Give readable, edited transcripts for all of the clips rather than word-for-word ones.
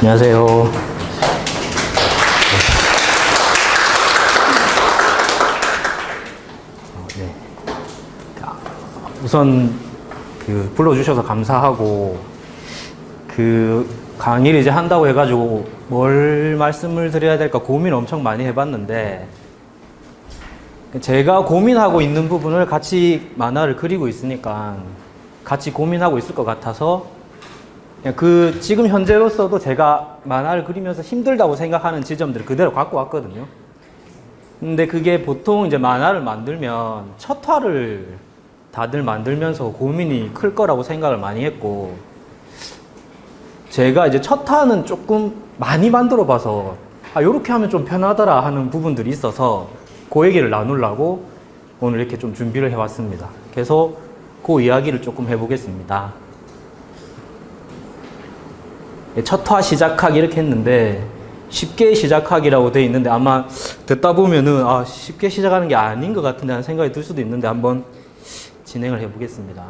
안녕하세요. 네. 우선 불러주셔서 감사하고 강의를 이제 한다고 해가지고 뭘 말씀을 드려야 될까 고민을 엄청 많이 해봤는데, 제가 고민하고 있는 부분을 같이 만화를 그리고 있으니까 같이 고민하고 있을 것 같아서 지금 현재로서도 제가 만화를 그리면서 힘들다고 생각하는 지점들을 그대로 갖고 왔거든요. 근데 그게 보통 이제 만화를 만들면 첫 화를 다들 만들면서 고민이 클 거라고 생각을 많이 했고, 제가 이제 첫 화는 조금 많이 만들어 봐서 요렇게 하면 좀 편하더라 하는 부분들이 있어서 그 얘기를 나누려고 오늘 이렇게 좀 준비를 해왔습니다. 그래서 그 이야기를 조금 해보겠습니다. 첫 화 시작하기 이렇게 했는데 쉽게 시작하기라고 돼 있는데 아마 듣다 보면은 쉽게 시작하는 게 아닌 것 같은데 하는 생각이 들 수도 있는데 한번 진행을 해보겠습니다.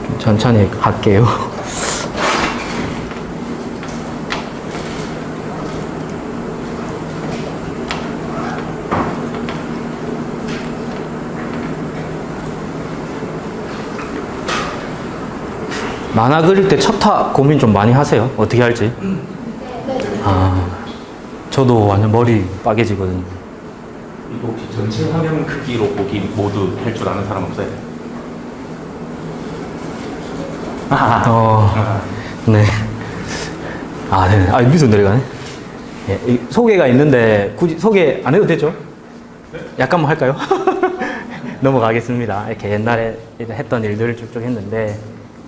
좀 천천히 할게요. 만화 그릴 때 첫 화 고민 좀 많이 하세요? 어떻게 할지? 저도 완전 머리 빠개지거든요. 이거 혹시 전체 화면 크기로 보기 모두 할 줄 아는 사람 없어요? 네. 네. 밑으로 내려가네. 예, 소개가 있는데 굳이 소개 안 해도 되죠? 네? 약간만 할까요? 넘어가겠습니다. 이렇게 옛날에 했던 일들을 쭉쭉 했는데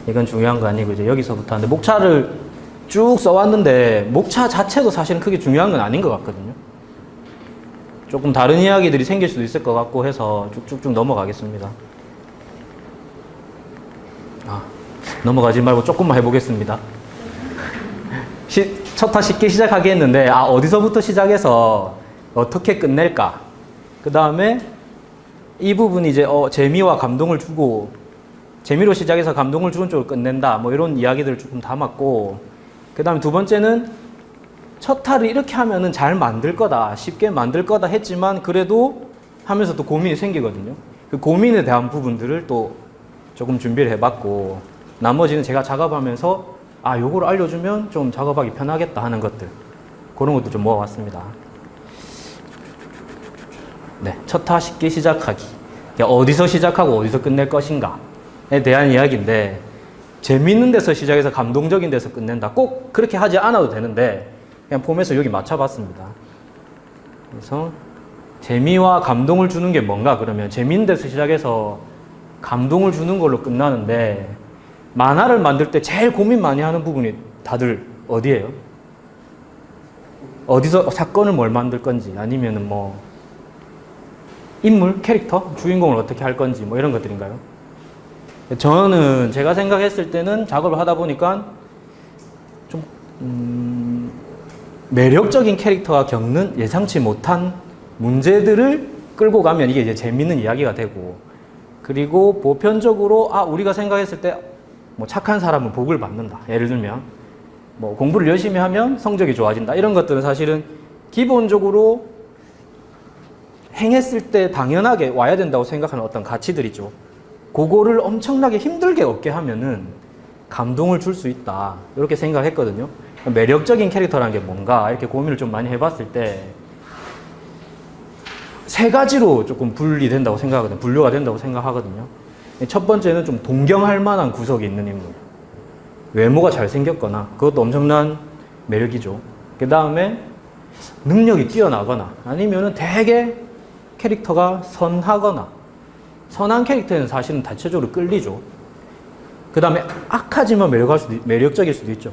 이건 중요한 거 아니고 이제 여기서부터 하는데, 목차를 쭉 써왔는데 목차 자체도 사실은 크게 중요한 건 아닌 것 같거든요. 조금 다른 이야기들이 생길 수도 있을 것 같고 해서 쭉쭉쭉 넘어가겠습니다. 넘어가지 말고 조금만 해보겠습니다. 첫 화 쉽게 시작하게 했는데 어디서부터 시작해서 어떻게 끝낼까, 그 다음에 이 부분이 이제 재미와 감동을 주고 재미로 시작해서 감동을 주는 쪽으로 끝낸다, 뭐 이런 이야기들을 조금 담았고, 그 다음에 두 번째는 첫 화를 이렇게 하면은 잘 만들 거다, 쉽게 만들 거다 했지만 그래도 하면서 또 고민이 생기거든요. 그 고민에 대한 부분들을 또 조금 준비를 해봤고, 나머지는 제가 작업하면서 요거를 알려주면 좀 작업하기 편하겠다 하는 것들, 그런 것도 좀 모아왔습니다. 네, 첫 화 쉽게 시작하기. 어디서 시작하고 어디서 끝낼 것인가에 대한 이야기인데, 재밌는 데서 시작해서 감동적인 데서 끝낸다, 꼭 그렇게 하지 않아도 되는데 그냥 폼에서 여기 맞춰봤습니다. 그래서 재미와 감동을 주는 게 뭔가, 그러면 재밌는 데서 시작해서 감동을 주는 걸로 끝나는데, 만화를 만들 때 제일 고민 많이 하는 부분이 다들 어디예요? 어디서 사건을 뭘 만들 건지, 아니면은 뭐 인물, 캐릭터, 주인공을 어떻게 할 건지, 뭐 이런 것들인가요? 저는 제가 생각했을 때는 작업을 하다 보니까 좀 매력적인 캐릭터가 겪는 예상치 못한 문제들을 끌고 가면 이게 이제 재밌는 이야기가 되고, 그리고 보편적으로 우리가 생각했을 때 뭐 착한 사람은 복을 받는다, 예를 들면 뭐 공부를 열심히 하면 성적이 좋아진다, 이런 것들은 사실은 기본적으로 행했을 때 당연하게 와야 된다고 생각하는 어떤 가치들이죠. 그거를 엄청나게 힘들게 얻게 하면은 감동을 줄 수 있다, 이렇게 생각했거든요. 매력적인 캐릭터라는 게 뭔가 이렇게 고민을 좀 많이 해봤을 때 세 가지로 조금 분류가 된다고 생각하거든요. 첫 번째는 좀 동경할 만한 구석이 있는 인물, 외모가 잘생겼거나 그것도 엄청난 매력이죠. 그 다음에 능력이 뛰어나거나, 아니면은 되게 캐릭터가 선하거나, 선한 캐릭터는 사실은 대체적으로 끌리죠. 그 다음에 악하지만 매력적일 수도 있죠.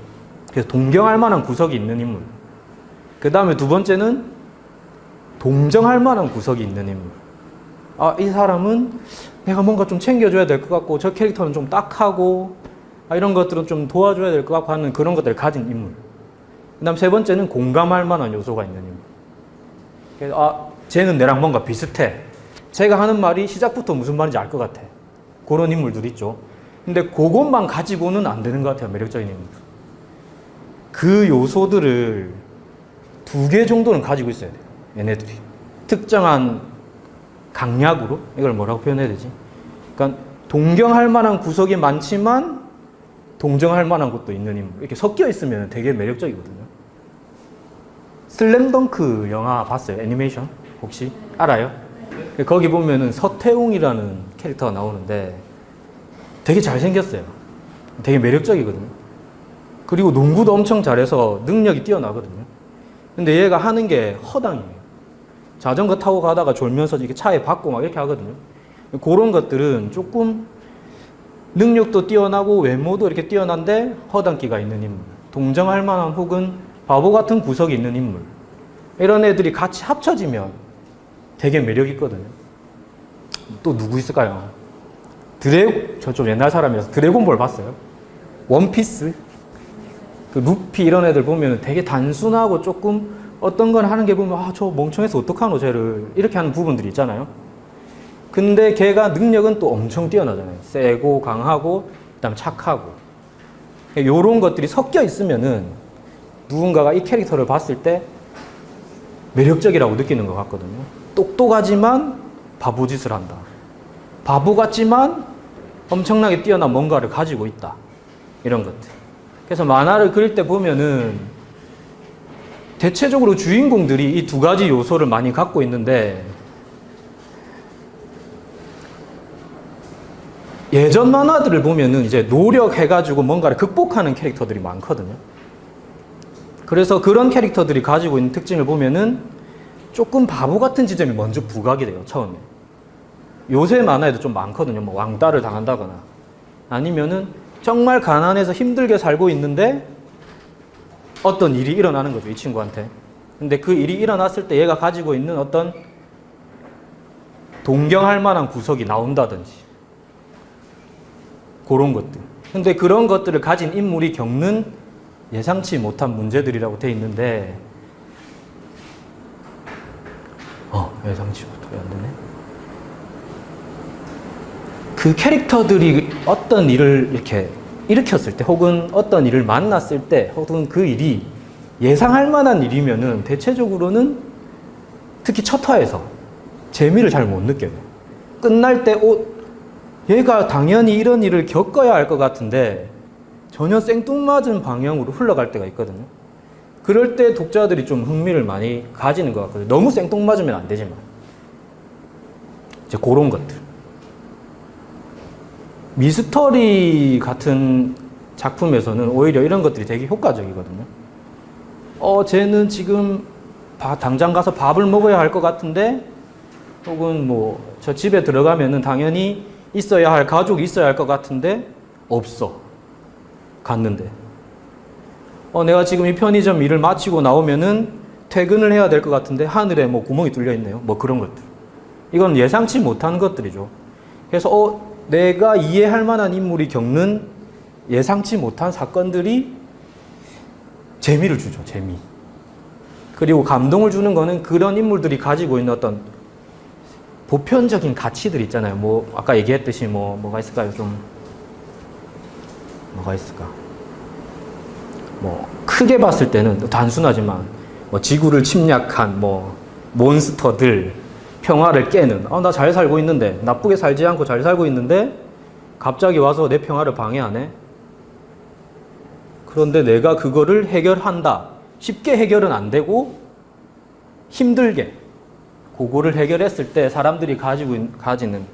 그래서 동경할 만한 구석이 있는 인물. 그 다음에 두 번째는 동정할 만한 구석이 있는 인물. 이 사람은 내가 뭔가 좀 챙겨줘야 될 것 같고, 저 캐릭터는 좀 딱하고 이런 것들은 좀 도와줘야 될 것 같고 하는 그런 것들을 가진 인물. 그 다음 세 번째는 공감할 만한 요소가 있는 인물. 그래서 쟤는 내랑 뭔가 비슷해. 제가 하는 말이 시작부터 무슨 말인지 알 것 같아. 그런 인물들 있죠. 근데 그것만 가지고는 안 되는 것 같아요. 매력적인 인물. 그 요소들을 2개 정도는 가지고 있어야 돼요. 얘네들이. 특정한 강약으로? 이걸 뭐라고 표현해야 되지? 그러니까 동경할 만한 구석이 많지만 동정할 만한 것도 있는 인물. 이렇게 섞여 있으면 되게 매력적이거든요. 슬램덩크 영화 봤어요? 애니메이션? 혹시 알아요? 거기 보면은 서태웅이라는 캐릭터가 나오는데 되게 잘생겼어요. 되게 매력적이거든요. 그리고 농구도 엄청 잘해서 능력이 뛰어나거든요. 근데 얘가 하는 게 허당이에요. 자전거 타고 가다가 졸면서 이렇게 차에 박고 막 이렇게 하거든요. 그런 것들은 조금 능력도 뛰어나고 외모도 이렇게 뛰어난데 허당기가 있는 인물. 동정할 만한 혹은 바보 같은 구석이 있는 인물. 이런 애들이 같이 합쳐지면 되게 매력 있거든요. 또 누구 있을까요? 저 좀 옛날 사람이라서 드래곤볼 봤어요? 원피스? 그 루피 이런 애들 보면 되게 단순하고 조금 어떤 건 하는 게 보면 저 멍청해서 어떡하노 쟤를 이렇게 하는 부분들이 있잖아요. 근데 걔가 능력은 또 엄청 뛰어나잖아요. 세고 강하고 그다음 착하고 요런 것들이 섞여 있으면은 누군가가 이 캐릭터를 봤을 때 매력적이라고 느끼는 것 같거든요. 똑똑하지만 바보짓을 한다. 바보 같지만 엄청나게 뛰어난 뭔가를 가지고 있다. 이런 것들. 그래서 만화를 그릴 때 보면은 대체적으로 주인공들이 이 2가지 요소를 많이 갖고 있는데 예전 만화들을 보면은 이제 노력해가지고 뭔가를 극복하는 캐릭터들이 많거든요. 그래서 그런 캐릭터들이 가지고 있는 특징을 보면은 조금 바보 같은 지점이 먼저 부각이 돼요, 처음에. 요새 만화에도 좀 많거든요. 뭐 왕따를 당한다거나 아니면은 정말 가난해서 힘들게 살고 있는데 어떤 일이 일어나는 거죠, 이 친구한테. 근데 그 일이 일어났을 때 얘가 가지고 있는 어떤 동경할 만한 구석이 나온다든지 그런 것들. 근데 그런 것들을 가진 인물이 겪는 예상치 못한 문제들이라고 돼 있는데 예상치 못하게 안 되네. 그 캐릭터들이 어떤 일을 이렇게 일으켰을 때 혹은 어떤 일을 만났을 때 혹은 그 일이 예상할 만한 일이면은 대체적으로는 특히 첫 화에서 재미를 잘 못 느껴요. 끝날 때 얘가 당연히 이런 일을 겪어야 할 것 같은데 전혀 생뚱맞은 방향으로 흘러갈 때가 있거든요. 그럴 때 독자들이 좀 흥미를 많이 가지는 것 같거든요. 너무 생뚱맞으면 안 되지만 이제 그런 것들. 미스터리 같은 작품에서는 오히려 이런 것들이 되게 효과적이거든요. 쟤는 지금 당장 가서 밥을 먹어야 할 것 같은데 혹은 뭐 저 집에 들어가면은 당연히 있어야 할 가족이 있어야 할 것 같은데 없어. 갔는데 내가 지금 이 편의점 일을 마치고 나오면은 퇴근을 해야 될 것 같은데 하늘에 뭐 구멍이 뚫려 있네요. 뭐 그런 것들. 이건 예상치 못한 것들이죠. 그래서 내가 이해할 만한 인물이 겪는 예상치 못한 사건들이 재미를 주죠. 재미. 그리고 감동을 주는 거는 그런 인물들이 가지고 있는 어떤 보편적인 가치들 있잖아요. 뭐 아까 얘기했듯이 뭐가 있을까요? 뭐가 있을까? 뭐 크게 봤을 때는 단순하지만 뭐 지구를 침략한 몬스터들 평화를 깨는 나 잘 살고 있는데 나쁘게 살지 않고 잘 살고 있는데 갑자기 와서 내 평화를 방해하네. 그런데 내가 그거를 해결한다. 쉽게 해결은 안 되고 힘들게 그거를 해결했을 때 사람들이 가지는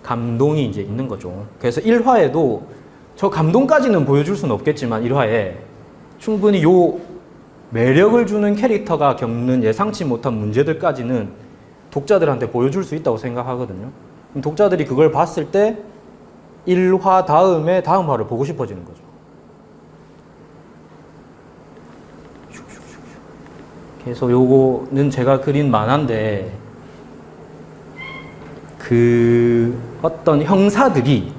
감동이 이제 있는 거죠. 그래서 1화에도 저 감동까지는 보여줄 수는 없겠지만 1화에 충분히 요 매력을 주는 캐릭터가 겪는 예상치 못한 문제들까지는 독자들한테 보여줄 수 있다고 생각하거든요. 독자들이 그걸 봤을 때 1화 다음에 다음 화를 보고 싶어지는 거죠. 그래서 요거는 제가 그린 만화인데 그 어떤 형사들이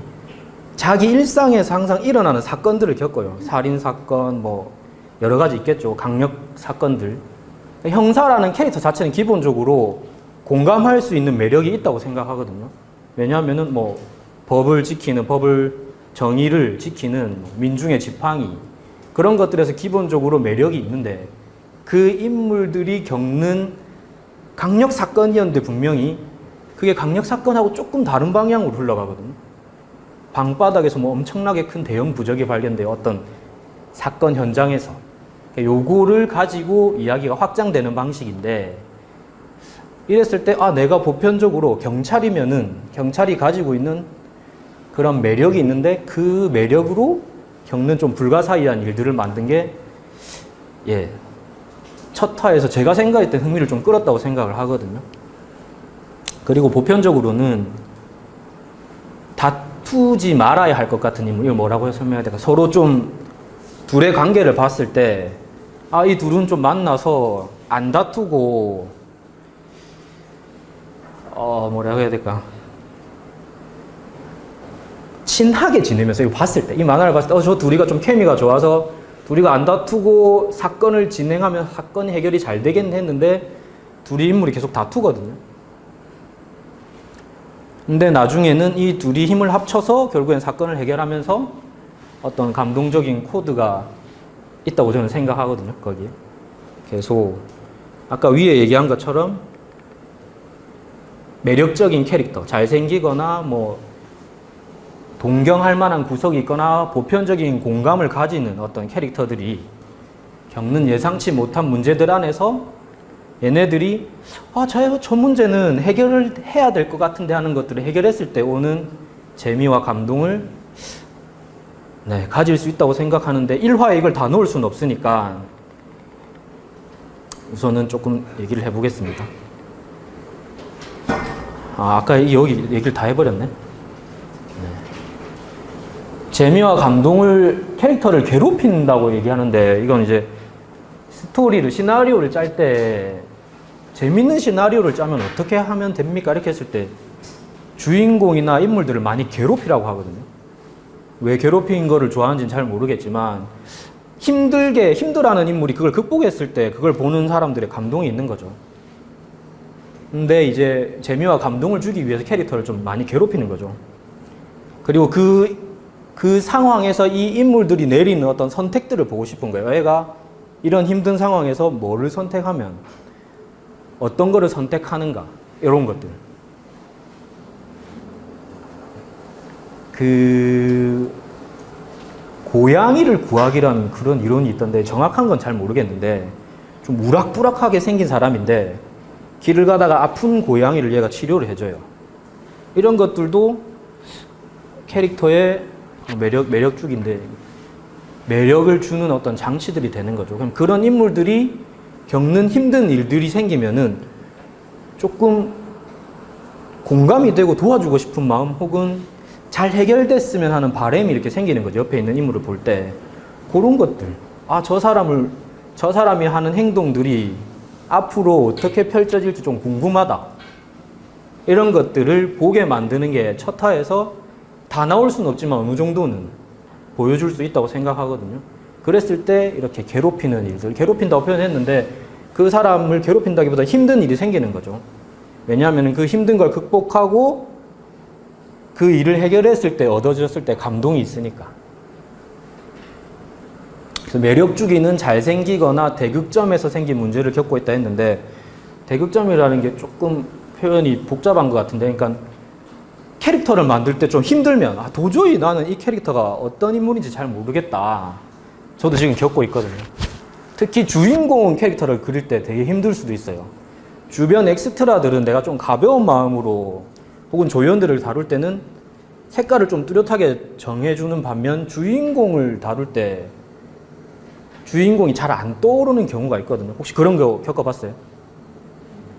자기 일상에서 항상 일어나는 사건들을 겪어요. 살인 사건, 뭐 여러 가지 있겠죠. 강력 사건들. 형사라는 캐릭터 자체는 기본적으로 공감할 수 있는 매력이 있다고 생각하거든요. 왜냐하면은 뭐 법을 지키는, 정의를 지키는 민중의 지팡이, 그런 것들에서 기본적으로 매력이 있는데, 그 인물들이 겪는 강력 사건이었는데 분명히 그게 강력 사건하고 조금 다른 방향으로 흘러가거든요. 방바닥에서 뭐 엄청나게 큰 대형 부적이 발견돼요. 어떤 사건 현장에서. 요거를 가지고 이야기가 확장되는 방식인데, 이랬을 때, 아, 내가 보편적으로 경찰이면은 경찰이 가지고 있는 그런 매력이 있는데, 그 매력으로 겪는 좀 불가사의한 일들을 만든 게, 예, 첫 화에서 제가 생각할 때 흥미를 좀 끌었다고 생각을 하거든요. 그리고 보편적으로는 다투지 말아야 할 것 같은 인물, 이거 뭐라고 설명해야 될까? 서로 좀 둘의 관계를 봤을 때, 아, 이 둘은 좀 만나서 안 다투고, 뭐라고 해야 될까? 친하게 지내면서 이거 봤을 때, 이 만화를 봤을 때, 저 둘이가 좀 케미가 좋아서 둘이가 안 다투고 사건을 진행하면 사건 해결이 잘 되겠네 했는데, 둘이 인물이 계속 다투거든요. 근데 나중에는 이 둘이 힘을 합쳐서 결국엔 사건을 해결하면서 어떤 감동적인 코드가 있다고 저는 생각하거든요, 거기에. 계속 아까 위에 얘기한 것처럼 매력적인 캐릭터, 잘생기거나 뭐 동경할 만한 구석이 있거나 보편적인 공감을 가지는 어떤 캐릭터들이 겪는 예상치 못한 문제들 안에서 얘네들이 저 문제는 해결을 해야 될 것 같은데 하는 것들을 해결했을 때 오는 재미와 감동을 가질 수 있다고 생각하는데, 1화에 이걸 다 넣을 수는 없으니까 우선은 조금 얘기를 해보겠습니다. 아까 여기 얘기를 다 해버렸네. 재미와 감동을, 캐릭터를 괴롭힌다고 얘기하는데, 이건 이제 시나리오를 짤 때 재밌는 시나리오를 짜면 어떻게 하면 됩니까? 이렇게 했을 때 주인공이나 인물들을 많이 괴롭히라고 하거든요. 왜 괴롭힌 거를 좋아하는지는 잘 모르겠지만, 힘들어하는 인물이 그걸 극복했을 때 그걸 보는 사람들의 감동이 있는 거죠. 근데 이제 재미와 감동을 주기 위해서 캐릭터를 좀 많이 괴롭히는 거죠. 그리고 그 상황에서 이 인물들이 내리는 어떤 선택들을 보고 싶은 거예요. 얘가 이런 힘든 상황에서 뭐를 선택하면, 어떤 거를 선택하는가, 이런 것들. 고양이를 구하기라는 그런 이론이 있던데, 정확한 건 잘 모르겠는데, 좀 우락부락하게 생긴 사람인데 길을 가다가 아픈 고양이를 얘가 치료를 해줘요. 이런 것들도 캐릭터의 매력적인데, 매력을 주는 어떤 장치들이 되는 거죠. 그럼 그런 인물들이 겪는 힘든 일들이 생기면은 조금 공감이 되고 도와주고 싶은 마음, 혹은 잘 해결됐으면 하는 바람이 이렇게 생기는 거죠. 옆에 있는 인물을 볼 때. 그런 것들. 저 사람이 하는 행동들이 앞으로 어떻게 펼쳐질지 좀 궁금하다. 이런 것들을 보게 만드는 게 첫 화에서 다 나올 수는 없지만 어느 정도는 보여줄 수 있다고 생각하거든요. 그랬을 때 이렇게 괴롭히는 일들, 괴롭힌다고 표현했는데 그 사람을 괴롭힌다기보다 힘든 일이 생기는 거죠. 왜냐하면 그 힘든 걸 극복하고 그 일을 해결했을 때, 얻어졌을 때 감동이 있으니까. 그래서 매력주기는 잘생기거나 대극점에서 생긴 문제를 겪고 있다 했는데, 대극점이라는 게 조금 표현이 복잡한 것 같은데, 그러니까 캐릭터를 만들 때 좀 힘들면, 도저히 나는 이 캐릭터가 어떤 인물인지 잘 모르겠다. 저도 지금 겪고 있거든요. 특히 주인공 캐릭터를 그릴 때 되게 힘들 수도 있어요. 주변 엑스트라들은 내가 좀 가벼운 마음으로, 혹은 조연들을 다룰 때는 색깔을 좀 뚜렷하게 정해주는 반면, 주인공을 다룰 때 주인공이 잘 안 떠오르는 경우가 있거든요. 혹시 그런 거 겪어봤어요?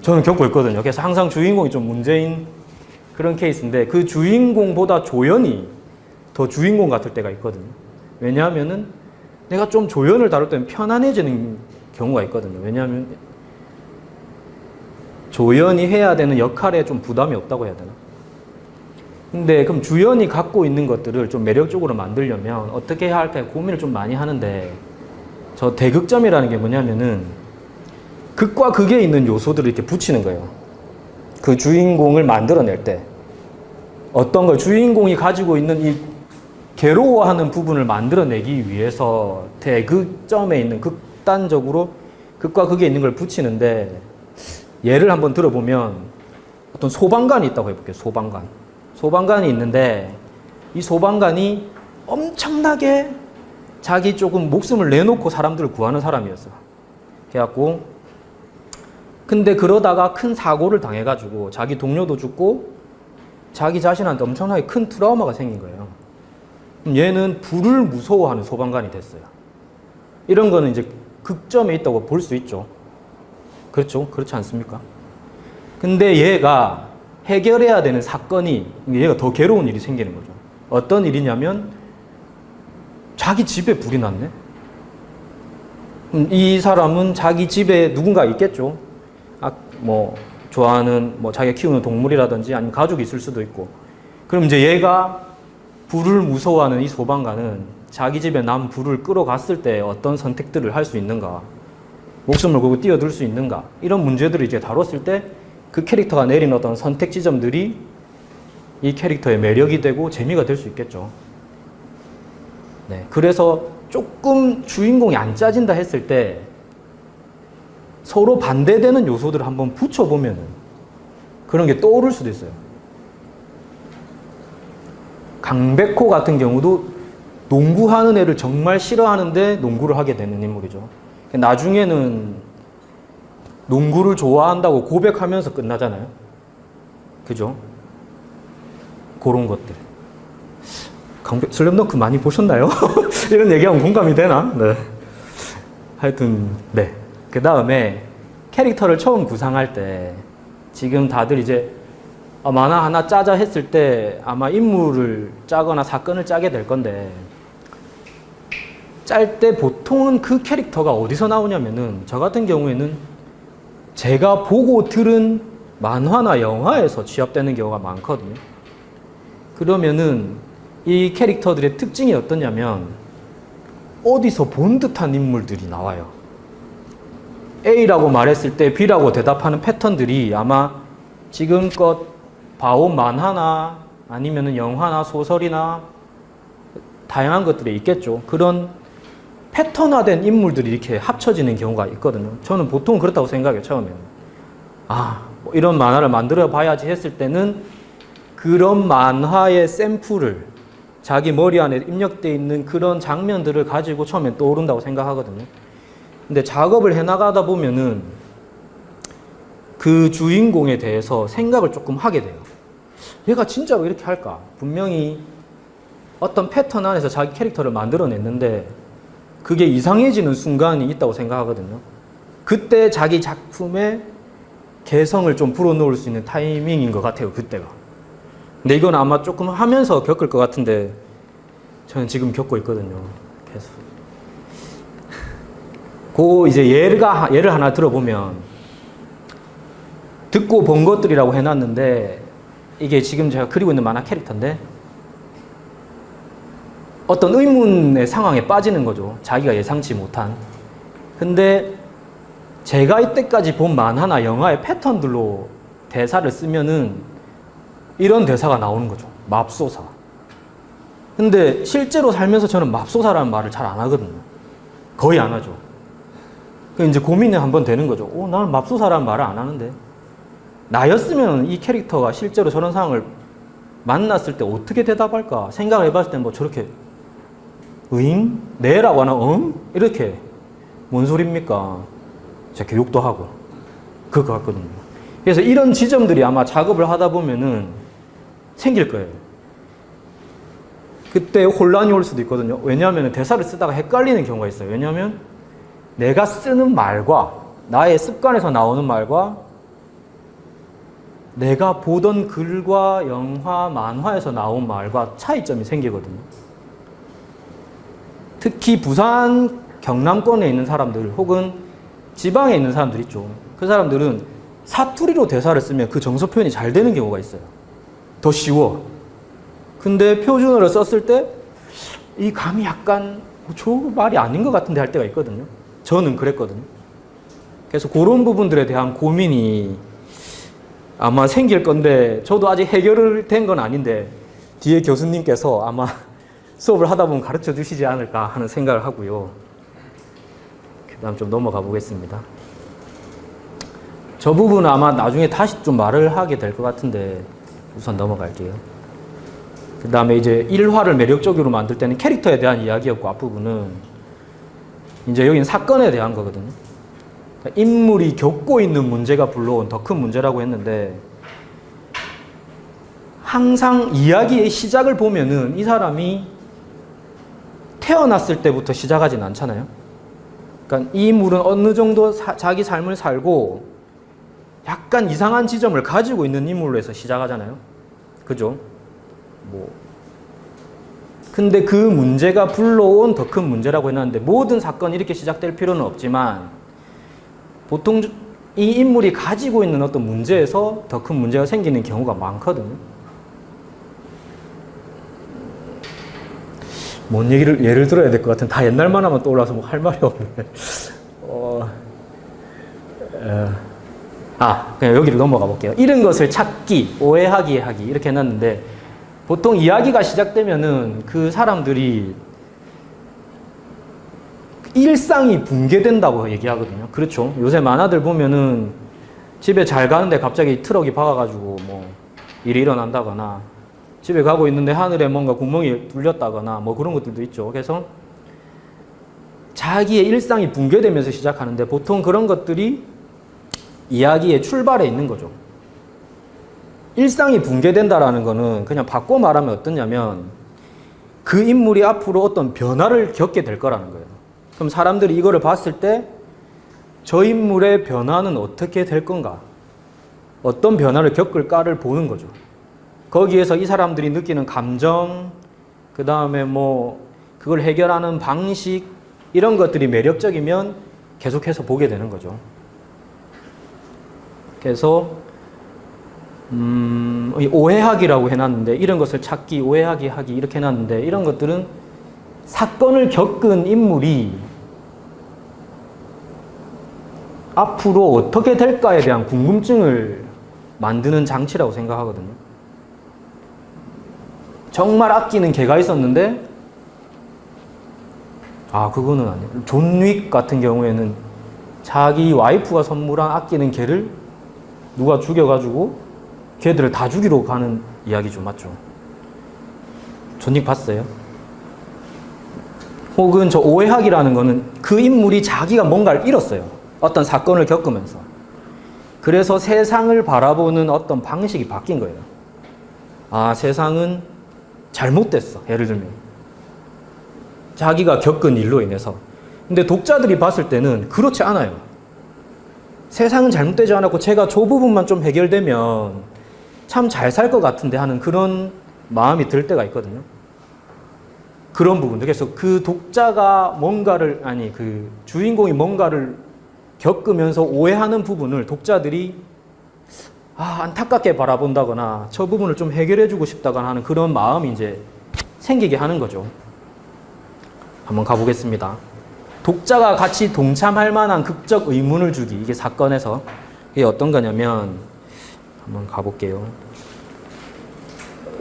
저는 겪고 있거든요. 그래서 항상 주인공이 좀 문제인 그런 케이스인데, 그 주인공보다 조연이 더 주인공 같을 때가 있거든요. 왜냐하면은 내가 좀 조연을 다룰 때는 편안해지는 경우가 있거든요. 왜냐하면 조연이 해야 되는 역할에 좀 부담이 없다고 해야 되나? 근데 그럼 주연이 갖고 있는 것들을 좀 매력적으로 만들려면 어떻게 해야 할까 고민을 좀 많이 하는데, 저 대극점이라는 게 뭐냐면은 극과 극에 있는 요소들을 이렇게 붙이는 거예요. 그 주인공을 만들어낼 때 어떤 걸 주인공이 가지고 있는 이 괴로워하는 부분을 만들어내기 위해서 대극점에 있는 극단적으로 극과 극에 있는 걸 붙이는데, 예를 한번 들어보면 어떤 소방관이 있다고 해볼게요. 소방관이 있는데 이 소방관이 엄청나게 자기 조금 목숨을 내놓고 사람들을 구하는 사람이었어. 그래갖고 근데 그러다가 큰 사고를 당해가지고 자기 동료도 죽고 자기 자신한테 엄청나게 큰 트라우마가 생긴 거예요. 그럼 얘는 불을 무서워하는 소방관이 됐어요. 이런 거는 이제 극점에 있다고 볼 수 있죠. 그렇죠? 그렇지 않습니까? 근데 얘가 해결해야 되는 사건이, 얘가 더 괴로운 일이 생기는 거죠. 어떤 일이냐면 자기 집에 불이 났네. 이 사람은 자기 집에 누군가 있겠죠. 뭐 좋아하는 뭐 자기가 키우는 동물이라든지 아니면 가족이 있을 수도 있고. 그럼 이제 얘가 불을 무서워하는 이 소방관은 자기 집에 난 불을 끌어갔을 때 어떤 선택들을 할 수 있는가, 목숨을 걸고 뛰어들 수 있는가, 이런 문제들을 이제 다뤘을 때 그 캐릭터가 내린 어떤 선택 지점들이 이 캐릭터의 매력이 되고 재미가 될 수 있겠죠. 네, 그래서 조금 주인공이 안 짜진다 했을 때 서로 반대되는 요소들을 한번 붙여보면 그런 게 떠오를 수도 있어요. 강백호 같은 경우도 농구하는 애를 정말 싫어하는데 농구를 하게 되는 인물이죠. 나중에는 농구를 좋아한다고 고백하면서 끝나잖아요. 그죠? 그런 것들. 슬램덩크 많이 보셨나요? 이런 얘기하면 공감이 되나? 네. 하여튼, 네. 그 다음에 캐릭터를 처음 구상할 때 지금 다들 이제 만화 하나 짜자 했을 때 아마 인물을 짜거나 사건을 짜게 될 건데, 짤 때 보통은 그 캐릭터가 어디서 나오냐면은 저 같은 경우에는 제가 보고 들은 만화나 영화에서 취합되는 경우가 많거든요. 그러면은 이 캐릭터들의 특징이 어떠냐면 어디서 본 듯한 인물들이 나와요. A라고 말했을 때 B라고 대답하는 패턴들이 아마 지금껏 봐온 만화나 아니면은 영화나 소설이나 다양한 것들이 있겠죠. 그런 패턴화된 인물들이 이렇게 합쳐지는 경우가 있거든요. 저는 보통 그렇다고 생각해요, 처음에는. 뭐 이런 만화를 만들어 봐야지 했을 때는 그런 만화의 샘플을 자기 머리 안에 입력되어 있는 그런 장면들을 가지고 처음엔 떠오른다고 생각하거든요. 근데 작업을 해나가다 보면은 그 주인공에 대해서 생각을 조금 하게 돼요. 얘가 진짜 왜 이렇게 할까? 분명히 어떤 패턴 안에서 자기 캐릭터를 만들어냈는데 그게 이상해지는 순간이 있다고 생각하거든요. 그때 자기 작품에 개성을 좀 불어넣을 수 있는 타이밍인 것 같아요, 그때가. 근데 이건 아마 조금 하면서 겪을 것 같은데 저는 지금 겪고 있거든요, 계속. 이제 예를 하나 들어보면 듣고 본 것들이라고 해놨는데 이게 지금 제가 그리고 있는 만화 캐릭터인데 어떤 의문의 상황에 빠지는 거죠. 자기가 예상치 못한. 근데 제가 이때까지 본 만화나 영화의 패턴들로 대사를 쓰면은 이런 대사가 나오는 거죠. 맙소사. 근데 실제로 살면서 저는 맙소사라는 말을 잘 안 하거든요. 거의 안 하죠. 이제 고민이 한번 되는 거죠. 나는 맙소사라는 말을 안 하는데. 나였으면 이 캐릭터가 실제로 저런 상황을 만났을 때 어떻게 대답할까 생각을 해봤을 때 뭐 저렇게 응? 네라고 하나? 응? 이렇게 뭔 소리입니까? 제가 욕도 하고 그거 같거든요. 그래서 이런 지점들이 아마 작업을 하다 보면은 생길 거예요. 그때 혼란이 올 수도 있거든요. 왜냐하면 대사를 쓰다가 헷갈리는 경우가 있어요. 왜냐하면 내가 쓰는 말과 나의 습관에서 나오는 말과 내가 보던 글과 영화, 만화에서 나온 말과 차이점이 생기거든요. 특히 부산, 경남권에 있는 사람들 혹은 지방에 있는 사람들 있죠. 그 사람들은 사투리로 대사를 쓰면 그 정서 표현이 잘 되는 경우가 있어요. 더 쉬워. 근데 표준어를 썼을 때 이 감이 약간 저 말이 아닌 것 같은데 할 때가 있거든요. 저는 그랬거든요. 그래서 그런 부분들에 대한 고민이 아마 생길 건데 저도 아직 해결된 건 아닌데 뒤에 교수님께서 아마 수업을 하다 보면 가르쳐 주시지 않을까 하는 생각을 하고요. 그 다음 좀 넘어가 보겠습니다. 저 부분은 아마 나중에 다시 좀 말을 하게 될 것 같은데 우선 넘어갈게요. 그 다음에 이제 일화를 매력적으로 만들 때는 캐릭터에 대한 이야기였고 앞부분은 이제 여기는 사건에 대한 거거든요. 그러니까 인물이 겪고 있는 문제가 불러온 더 큰 문제라고 했는데 항상 이야기의 시작을 보면은 이 사람이 태어났을 때부터 시작하진 않잖아요. 그러니까 이 인물은 어느 정도 자기 삶을 살고 약간 이상한 지점을 가지고 있는 인물로 해서 시작하잖아요. 그죠? 근데 그 문제가 불러온 더 큰 문제라고 해놨는데 모든 사건이 이렇게 시작될 필요는 없지만 보통 이 인물이 가지고 있는 어떤 문제에서 더 큰 문제가 생기는 경우가 많거든요. 뭔 얘기를 예를 들어야 될 것 같은 다 옛날만 하면 떠올라서 뭐 할 말이 없네. 그냥 여기를 넘어가 볼게요. 이런 것을 찾기, 오해하기, 하기 이렇게 해놨는데 보통 이야기가 시작되면은 그 사람들이 일상이 붕괴된다고 얘기하거든요. 그렇죠. 요새 만화들 보면은 집에 잘 가는데 갑자기 트럭이 박아가지고 뭐 일이 일어난다거나 집에 가고 있는데 하늘에 뭔가 구멍이 뚫렸다거나 뭐 그런 것들도 있죠. 그래서 자기의 일상이 붕괴되면서 시작하는데 보통 그런 것들이 이야기의 출발에 있는 거죠. 일상이 붕괴된다라는 거는 그냥 바꿔 말하면 어떠냐면 그 인물이 앞으로 어떤 변화를 겪게 될 거라는 거예요. 그럼 사람들이 이거를 봤을 때 저 인물의 변화는 어떻게 될 건가? 어떤 변화를 겪을까를 보는 거죠. 거기에서 이 사람들이 느끼는 감정, 그 다음에 뭐 그걸 해결하는 방식 이런 것들이 매력적이면 계속해서 보게 되는 거죠. 그래서 오해하기라고 해놨는데 이런 것을 찾기, 오해하기, 하기 이렇게 해놨는데 이런 것들은 사건을 겪은 인물이 앞으로 어떻게 될까에 대한 궁금증을 만드는 장치라고 생각하거든요. 정말 아끼는 개가 있었는데 그거는 아니에요. 존 윅 같은 경우에는 자기 와이프가 선물한 아끼는 개를 누가 죽여가지고 걔들을 다 죽이러 가는 이야기죠. 맞죠? 존 윅 봤어요? 혹은 저 오해하기라는 거는 그 인물이 자기가 뭔가를 잃었어요. 어떤 사건을 겪으면서. 그래서 세상을 바라보는 어떤 방식이 바뀐 거예요. 세상은 잘못됐어. 예를 들면. 자기가 겪은 일로 인해서. 근데 독자들이 봤을 때는 그렇지 않아요. 세상은 잘못되지 않았고 제가 저 부분만 좀 해결되면 참 잘 살 것 같은데 하는 그런 마음이 들 때가 있거든요. 그런 부분들. 그래서 그 독자가 그 주인공이 뭔가를 겪으면서 오해하는 부분을 독자들이 안타깝게 바라본다거나 저 부분을 좀 해결해주고 싶다거나 하는 그런 마음이 이제 생기게 하는 거죠. 한번 가보겠습니다. 독자가 같이 동참할 만한 극적 의문을 주기. 이게 사건에서. 이게 어떤 거냐면 한번 가볼게요.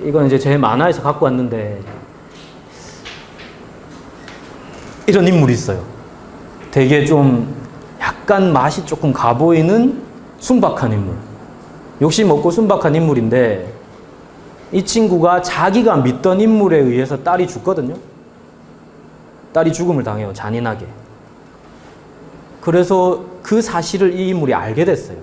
이건 이제 제 만화에서 갖고 왔는데 이런 인물이 있어요. 되게 좀 약간 맛이 조금 가보이는 순박한 인물. 욕심 없고 순박한 인물인데 이 친구가 자기가 믿던 인물에 의해서 딸이 죽거든요. 딸이 죽음을 당해요. 잔인하게. 그래서 그 사실을 이 인물이 알게 됐어요.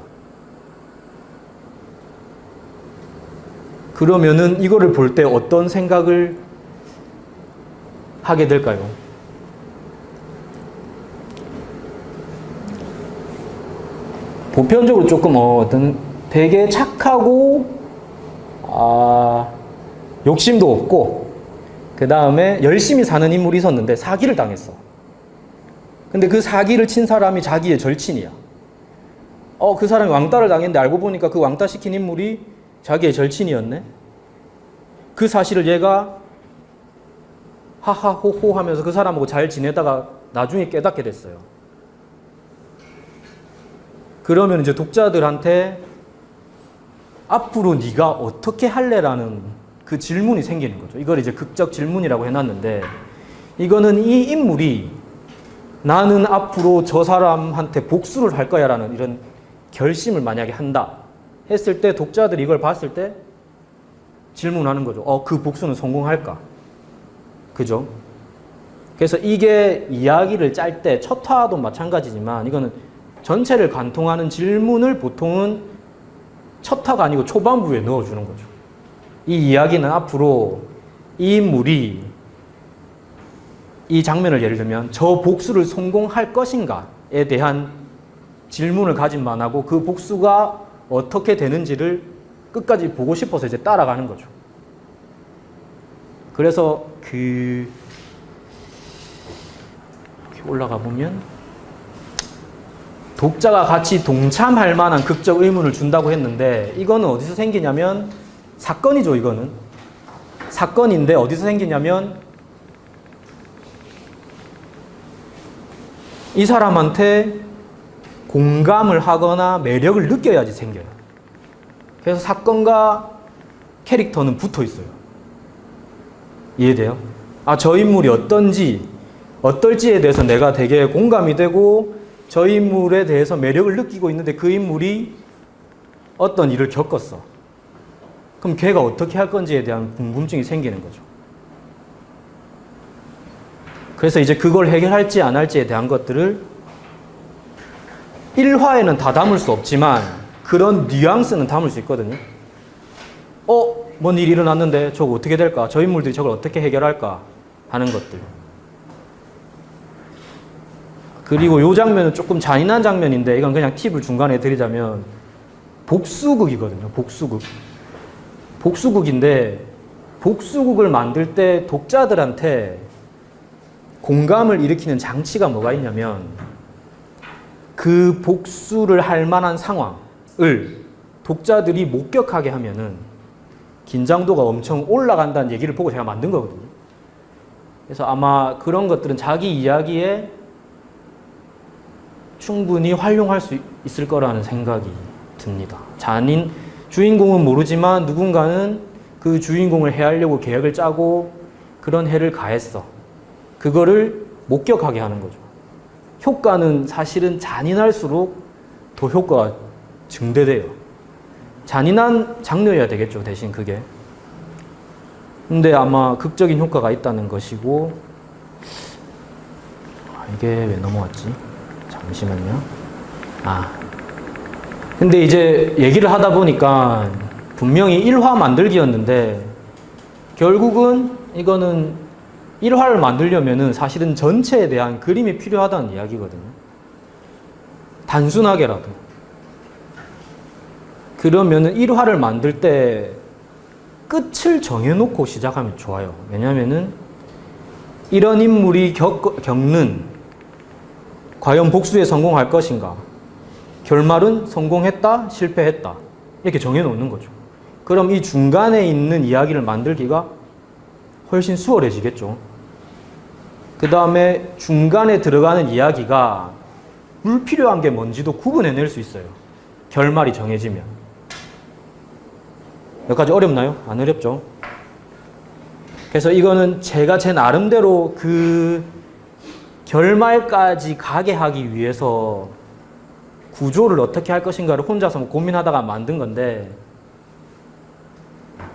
그러면은 이거를 볼 때 어떤 생각을 하게 될까요? 보편적으로 조금 어떤 되게 착하고 욕심도 없고 그 다음에 열심히 사는 인물이 있었는데 사기를 당했어. 근데 그 사기를 친 사람이 자기의 절친이야. 그 사람이 왕따를 당했는데 알고 보니까 그 왕따 시킨 인물이 자기의 절친이었네. 그 사실을 얘가 하하호호 하면서 그 사람하고 잘 지내다가 나중에 깨닫게 됐어요. 그러면 이제 독자들한테 앞으로 네가 어떻게 할래라는 그 질문이 생기는 거죠. 이걸 이제 극적 질문이라고 해놨는데, 이거는 이 인물이 나는 앞으로 저 사람한테 복수를 할 거야 라는 이런 결심을 만약에 한다 했을 때, 독자들이 이걸 봤을 때 질문하는 거죠. 그 복수는 성공할까? 그죠? 그래서 이게 이야기를 짤 때 첫 화도 마찬가지지만, 이거는 전체를 관통하는 질문을 보통은 첫 화가 아니고 초반부에 넣어주는 거죠. 이 이야기는 앞으로 이 인물이 이 장면을 예를 들면 저 복수를 성공할 것인가에 대한 질문을 가진만 하고, 그 복수가 어떻게 되는지를 끝까지 보고 싶어서 이제 따라가는 거죠. 그래서 이렇게 올라가 보면 독자가 같이 동참할 만한 극적 의문을 준다고 했는데, 이거는 어디서 생기냐면 사건이죠. 이거는 사건인데 어디서 생기냐면 이 사람한테 공감을 하거나 매력을 느껴야지 생겨요. 그래서 사건과 캐릭터는 붙어 있어요. 이해돼요? 저 인물이 어떨지에 대해서 내가 되게 공감이 되고, 저 인물에 대해서 매력을 느끼고 있는데 그 인물이 어떤 일을 겪었어. 그럼 걔가 어떻게 할 건지에 대한 궁금증이 생기는 거죠. 그래서 이제 그걸 해결할지 안 할지에 대한 것들을 1화에는 다 담을 수 없지만 그런 뉘앙스는 담을 수 있거든요. 뭔 일이 일어났는데 저거 어떻게 될까? 저 인물들이 저걸 어떻게 해결할까? 하는 것들. 그리고 이 장면은 조금 잔인한 장면인데, 이건 그냥 팁을 중간에 드리자면 복수극이거든요. 복수극인데, 복수극을 만들 때 독자들한테 공감을 일으키는 장치가 뭐가 있냐면, 그 복수를 할 만한 상황을 독자들이 목격하게 하면은 긴장도가 엄청 올라간다는 얘기를 보고 제가 만든 거거든요. 그래서 아마 그런 것들은 자기 이야기에 충분히 활용할 수 있을 거라는 생각이 듭니다. 주인공은 모르지만 누군가는 그 주인공을 해하려고 계획을 짜고 그런 해를 가했어. 그거를 목격하게 하는 거죠. 효과는 사실은 잔인할수록 더 효과가 증대돼요. 잔인한 장르여야 되겠죠, 대신 그게. 근데 아마 극적인 효과가 있다는 것이고, 이게 왜 넘어왔지? 잠시만요. 근데 이제 얘기를 하다 보니까 분명히 1화 만들기였는데, 결국은 이거는 1화를 만들려면은 사실은 전체에 대한 그림이 필요하다는 이야기거든요. 단순하게라도. 그러면은 1화를 만들 때 끝을 정해놓고 시작하면 좋아요. 왜냐면은 이런 인물이 겪는 과연 복수에 성공할 것인가? 결말은 성공했다, 실패했다. 이렇게 정해놓는 거죠. 그럼 이 중간에 있는 이야기를 만들기가 훨씬 수월해지겠죠. 그 다음에 중간에 들어가는 이야기가 불필요한 게 뭔지도 구분해낼 수 있어요. 결말이 정해지면. 여기까지 어렵나요? 안 어렵죠? 그래서 이거는 제가 제 나름대로 그 결말까지 가게 하기 위해서 구조를 어떻게 할 것인가를 혼자서 고민하다가 만든 건데,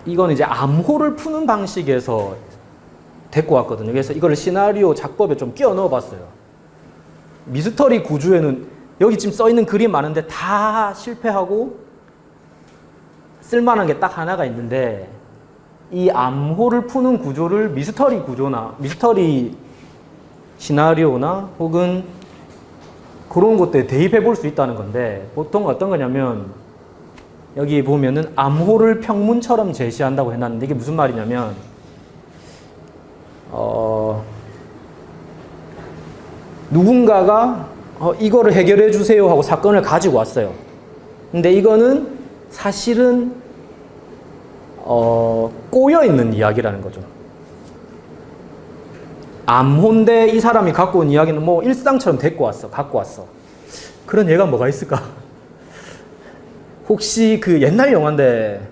이건 이제 암호를 푸는 방식에서 데리고 왔거든요. 그래서 이걸 시나리오 작법에 좀 끼워 넣어 봤어요. 미스터리 구조에는 여기 지금 써 있는 그림 많은데 다 실패하고 쓸만한 게 딱 하나가 있는데, 이 암호를 푸는 구조를 미스터리 구조나 미스터리 시나리오나 혹은 그런 것들에 대입해 볼 수 있다는 건데, 보통 어떤 거냐면 여기 보면은 암호를 평문처럼 제시한다고 해놨는데, 이게 무슨 말이냐면 누군가가 이거를 해결해 주세요 하고 사건을 가지고 왔어요. 근데 이거는 사실은 꼬여 있는 이야기라는 거죠. 암호인데 이 사람이 갖고 온 이야기는 뭐 일상처럼 갖고 왔어. 그런 예가 뭐가 있을까? 혹시 그 옛날 영화인데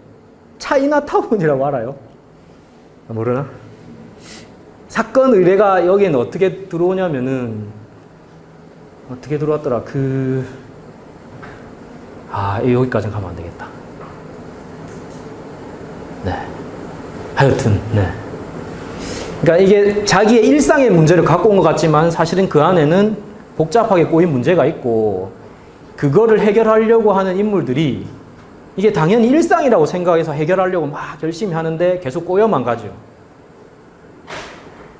차이나타운이라고 알아요? 모르나? 사건 의뢰가 여기에는 어떻게 들어오냐면은 어떻게 들어왔더라? 여기까지는 가면 안 되겠다. 네. 하여튼, 네. 그러니까 이게 자기의 일상의 문제를 갖고 온 것 같지만 사실은 그 안에는 복잡하게 꼬인 문제가 있고 그거를 해결하려고 하는 인물들이 이게 당연히 일상이라고 생각해서 해결하려고 막 열심히 하는데 계속 꼬여만 가죠.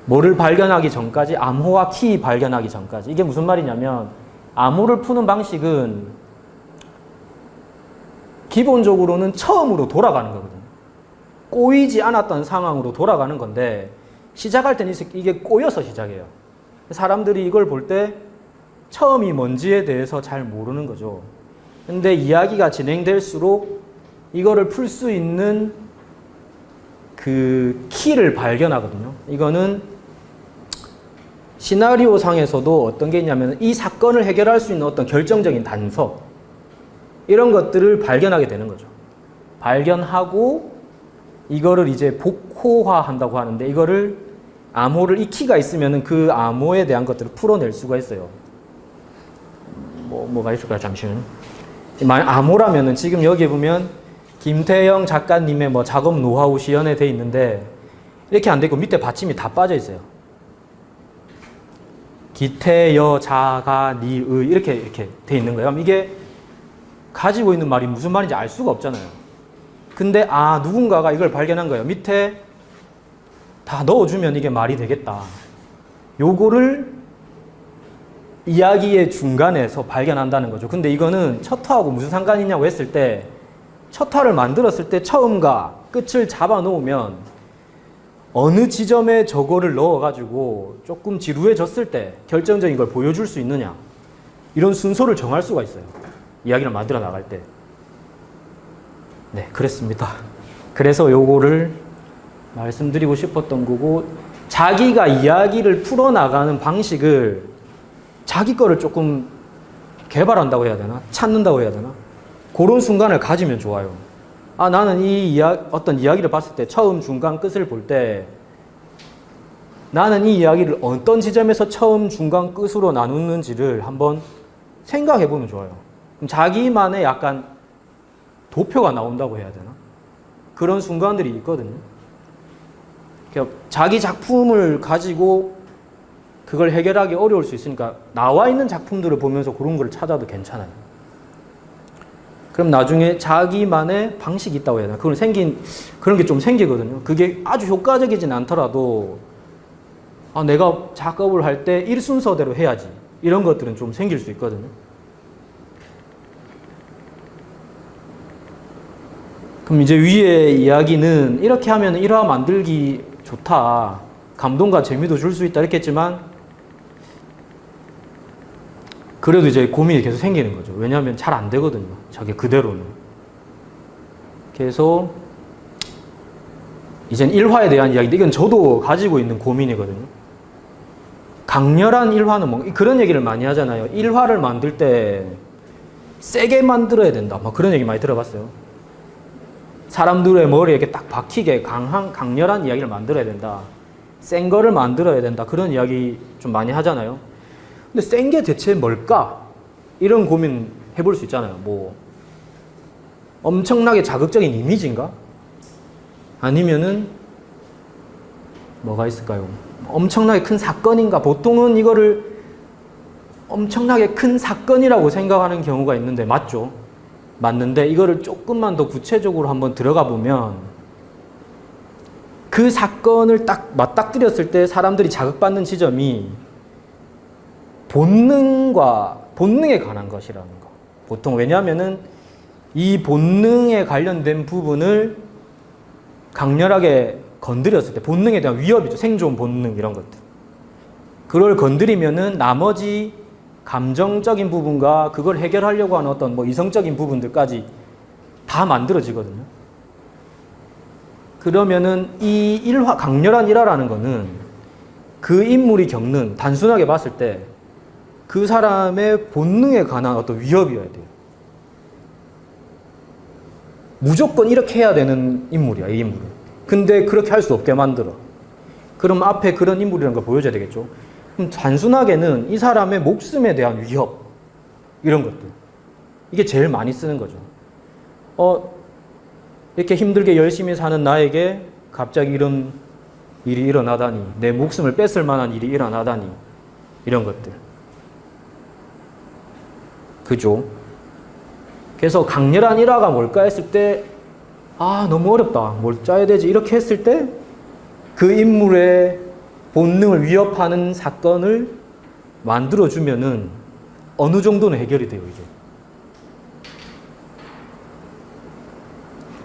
뭐를 발견하기 전까지, 암호와 키 발견하기 전까지. 이게 무슨 말이냐면 암호를 푸는 방식은 기본적으로는 처음으로 돌아가는 거거든요. 꼬이지 않았던 상황으로 돌아가는 건데 시작할 때는 이게 꼬여서 시작해요. 사람들이 이걸 볼 때 처음이 뭔지에 대해서 잘 모르는 거죠. 근데 이야기가 진행될수록 이거를 풀 수 있는 그 키를 발견하거든요. 이거는 시나리오 상에서도 어떤 게 있냐면 이 사건을 해결할 수 있는 어떤 결정적인 단서 이런 것들을 발견하게 되는 거죠. 발견하고 이거를 이제 복호화한다고 하는데 이거를 암호를 이 키가 있으면은 그 암호에 대한 것들을 풀어낼 수가 있어요. 뭐가 있을까요? 잠시만요. 암호라면은 지금 여기 보면 김태영 작가님의 뭐 작업 노하우 시연에 돼 있는데 이렇게 안 되고 밑에 받침이 다 빠져 있어요. 기태여 자가 니의 이렇게 돼 있는 거예요. 이게 가지고 있는 말이 무슨 말인지 알 수가 없잖아요. 근데 누군가가 이걸 발견한 거예요. 밑에 다 넣어주면 이게 말이 되겠다. 요거를 이야기의 중간에서 발견한다는 거죠. 근데 이거는 첫 화하고 무슨 상관이냐고 했을 때 첫 화를 만들었을 때 처음과 끝을 잡아 놓으면 어느 지점에 저거를 넣어가지고 조금 지루해졌을 때 결정적인 걸 보여줄 수 있느냐 이런 순서를 정할 수가 있어요. 이야기를 만들어 나갈 때. 네, 그랬습니다. 그래서 요거를 말씀드리고 싶었던 거고 자기가 이야기를 풀어나가는 방식을 자기 거를 조금 개발한다고 해야 되나? 찾는다고 해야 되나? 그런 순간을 가지면 좋아요. 나는 어떤 이야기를 봤을 때 처음, 중간, 끝을 볼 때 나는 이 이야기를 어떤 지점에서 처음, 중간, 끝으로 나누는지를 한번 생각해 보면 좋아요. 그럼 자기만의 약간 도표가 나온다고 해야 되나? 그런 순간들이 있거든요. 자기 작품을 가지고 그걸 해결하기 어려울 수 있으니까 나와 있는 작품들을 보면서 그런 걸 찾아도 괜찮아요. 그럼 나중에 자기만의 방식이 있다고 해야 되나? 그런 게 좀 생기거든요. 그게 아주 효과적이진 않더라도 내가 작업을 할 때 1순서대로 해야지. 이런 것들은 좀 생길 수 있거든요. 그럼 이제 위에 이야기는 이렇게 하면 1화 만들기 좋다. 감동과 재미도 줄 수 있다. 이렇게 했지만 그래도 이제 고민이 계속 생기는 거죠. 왜냐하면 잘 안 되거든요. 자기 그대로는. 그래서 이젠 1화에 대한 이야기인데 이건 저도 가지고 있는 고민이거든요. 강렬한 1화는 그런 얘기를 많이 하잖아요. 1화를 만들 때 세게 만들어야 된다. 그런 얘기 많이 들어봤어요. 사람들의 머리에 이렇게 딱 박히게 강렬한 이야기를 만들어야 된다. 센 거를 만들어야 된다. 그런 이야기 좀 많이 하잖아요. 근데 센 게 대체 뭘까? 이런 고민 해볼 수 있잖아요. 엄청나게 자극적인 이미지인가? 아니면은 뭐가 있을까요? 엄청나게 큰 사건인가? 보통은 이거를 엄청나게 큰 사건이라고 생각하는 경우가 있는데 맞죠? 맞는데 이거를 조금만 더 구체적으로 한번 들어가 보면 그 사건을 딱 맞닥뜨렸을 때 사람들이 자극받는 지점이 본능에 관한 것이라는 거. 보통 왜냐하면은 이 본능에 관련된 부분을 강렬하게 건드렸을 때 본능에 대한 위협이죠. 생존 본능 이런 것들. 그걸 건드리면은 나머지 감정적인 부분과 그걸 해결하려고 하는 어떤 이성적인 부분들까지 다 만들어지거든요. 그러면은 이 강렬한 일화라는 거는 그 인물이 겪는, 단순하게 봤을 때 그 사람의 본능에 관한 어떤 위협이어야 돼요. 무조건 이렇게 해야 되는 인물이야, 이 인물은. 근데 그렇게 할 수 없게 만들어. 그럼 앞에 그런 인물이라는 걸 보여줘야 되겠죠. 그럼 단순하게는 이 사람의 목숨에 대한 위협, 이런 것들. 이게 제일 많이 쓰는 거죠. 이렇게 힘들게 열심히 사는 나에게 갑자기 이런 일이 일어나다니, 내 목숨을 뺏을 만한 일이 일어나다니, 이런 것들. 그죠? 그래서 강렬한 일화가 뭘까 했을 때, 너무 어렵다. 뭘 짜야 되지? 이렇게 했을 때, 그 인물의 본능을 위협하는 사건을 만들어주면은 어느 정도는 해결이 돼요, 이제.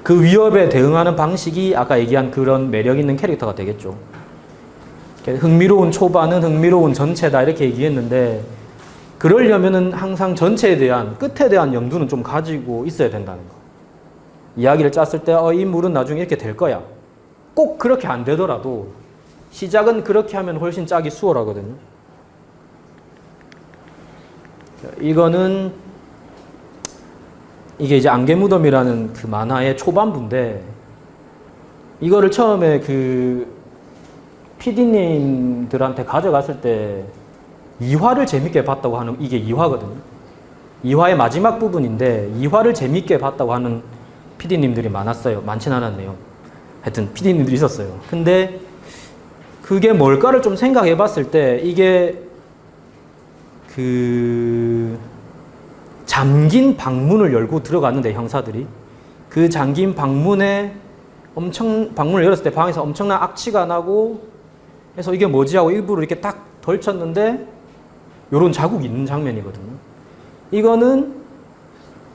그 위협에 대응하는 방식이 아까 얘기한 그런 매력 있는 캐릭터가 되겠죠. 흥미로운 초반은 흥미로운 전체다 이렇게 얘기했는데, 그러려면은 항상 전체에 대한, 끝에 대한 염두는 좀 가지고 있어야 된다는 거. 이야기를 짰을 때 이 인물은 나중에 이렇게 될 거야. 꼭 그렇게 안 되더라도 시작은 그렇게 하면 훨씬 짜기 수월하거든요. 이거는 이게 이제 안개무덤이라는 그 만화의 초반부인데, 이거를 처음에 그 PD님들한테 가져갔을 때 2화를 재밌게 봤다고 하는, 이게 2화거든요. 2화의 마지막 부분인데 2화를 재밌게 봤다고 하는 PD님들이 많았어요. 많진 않았네요. 하여튼 PD님들이 있었어요. 근데 그게 뭘까를 좀 생각해 봤을 때, 이게 그 잠긴 방문을 열고 들어갔는데, 형사들이 그 잠긴 방문을 열었을 때 방에서 엄청난 악취가 나고 해서 이게 뭐지 하고 일부러 이렇게 딱 덜쳤는데 요런 자국이 있는 장면이거든요. 이거는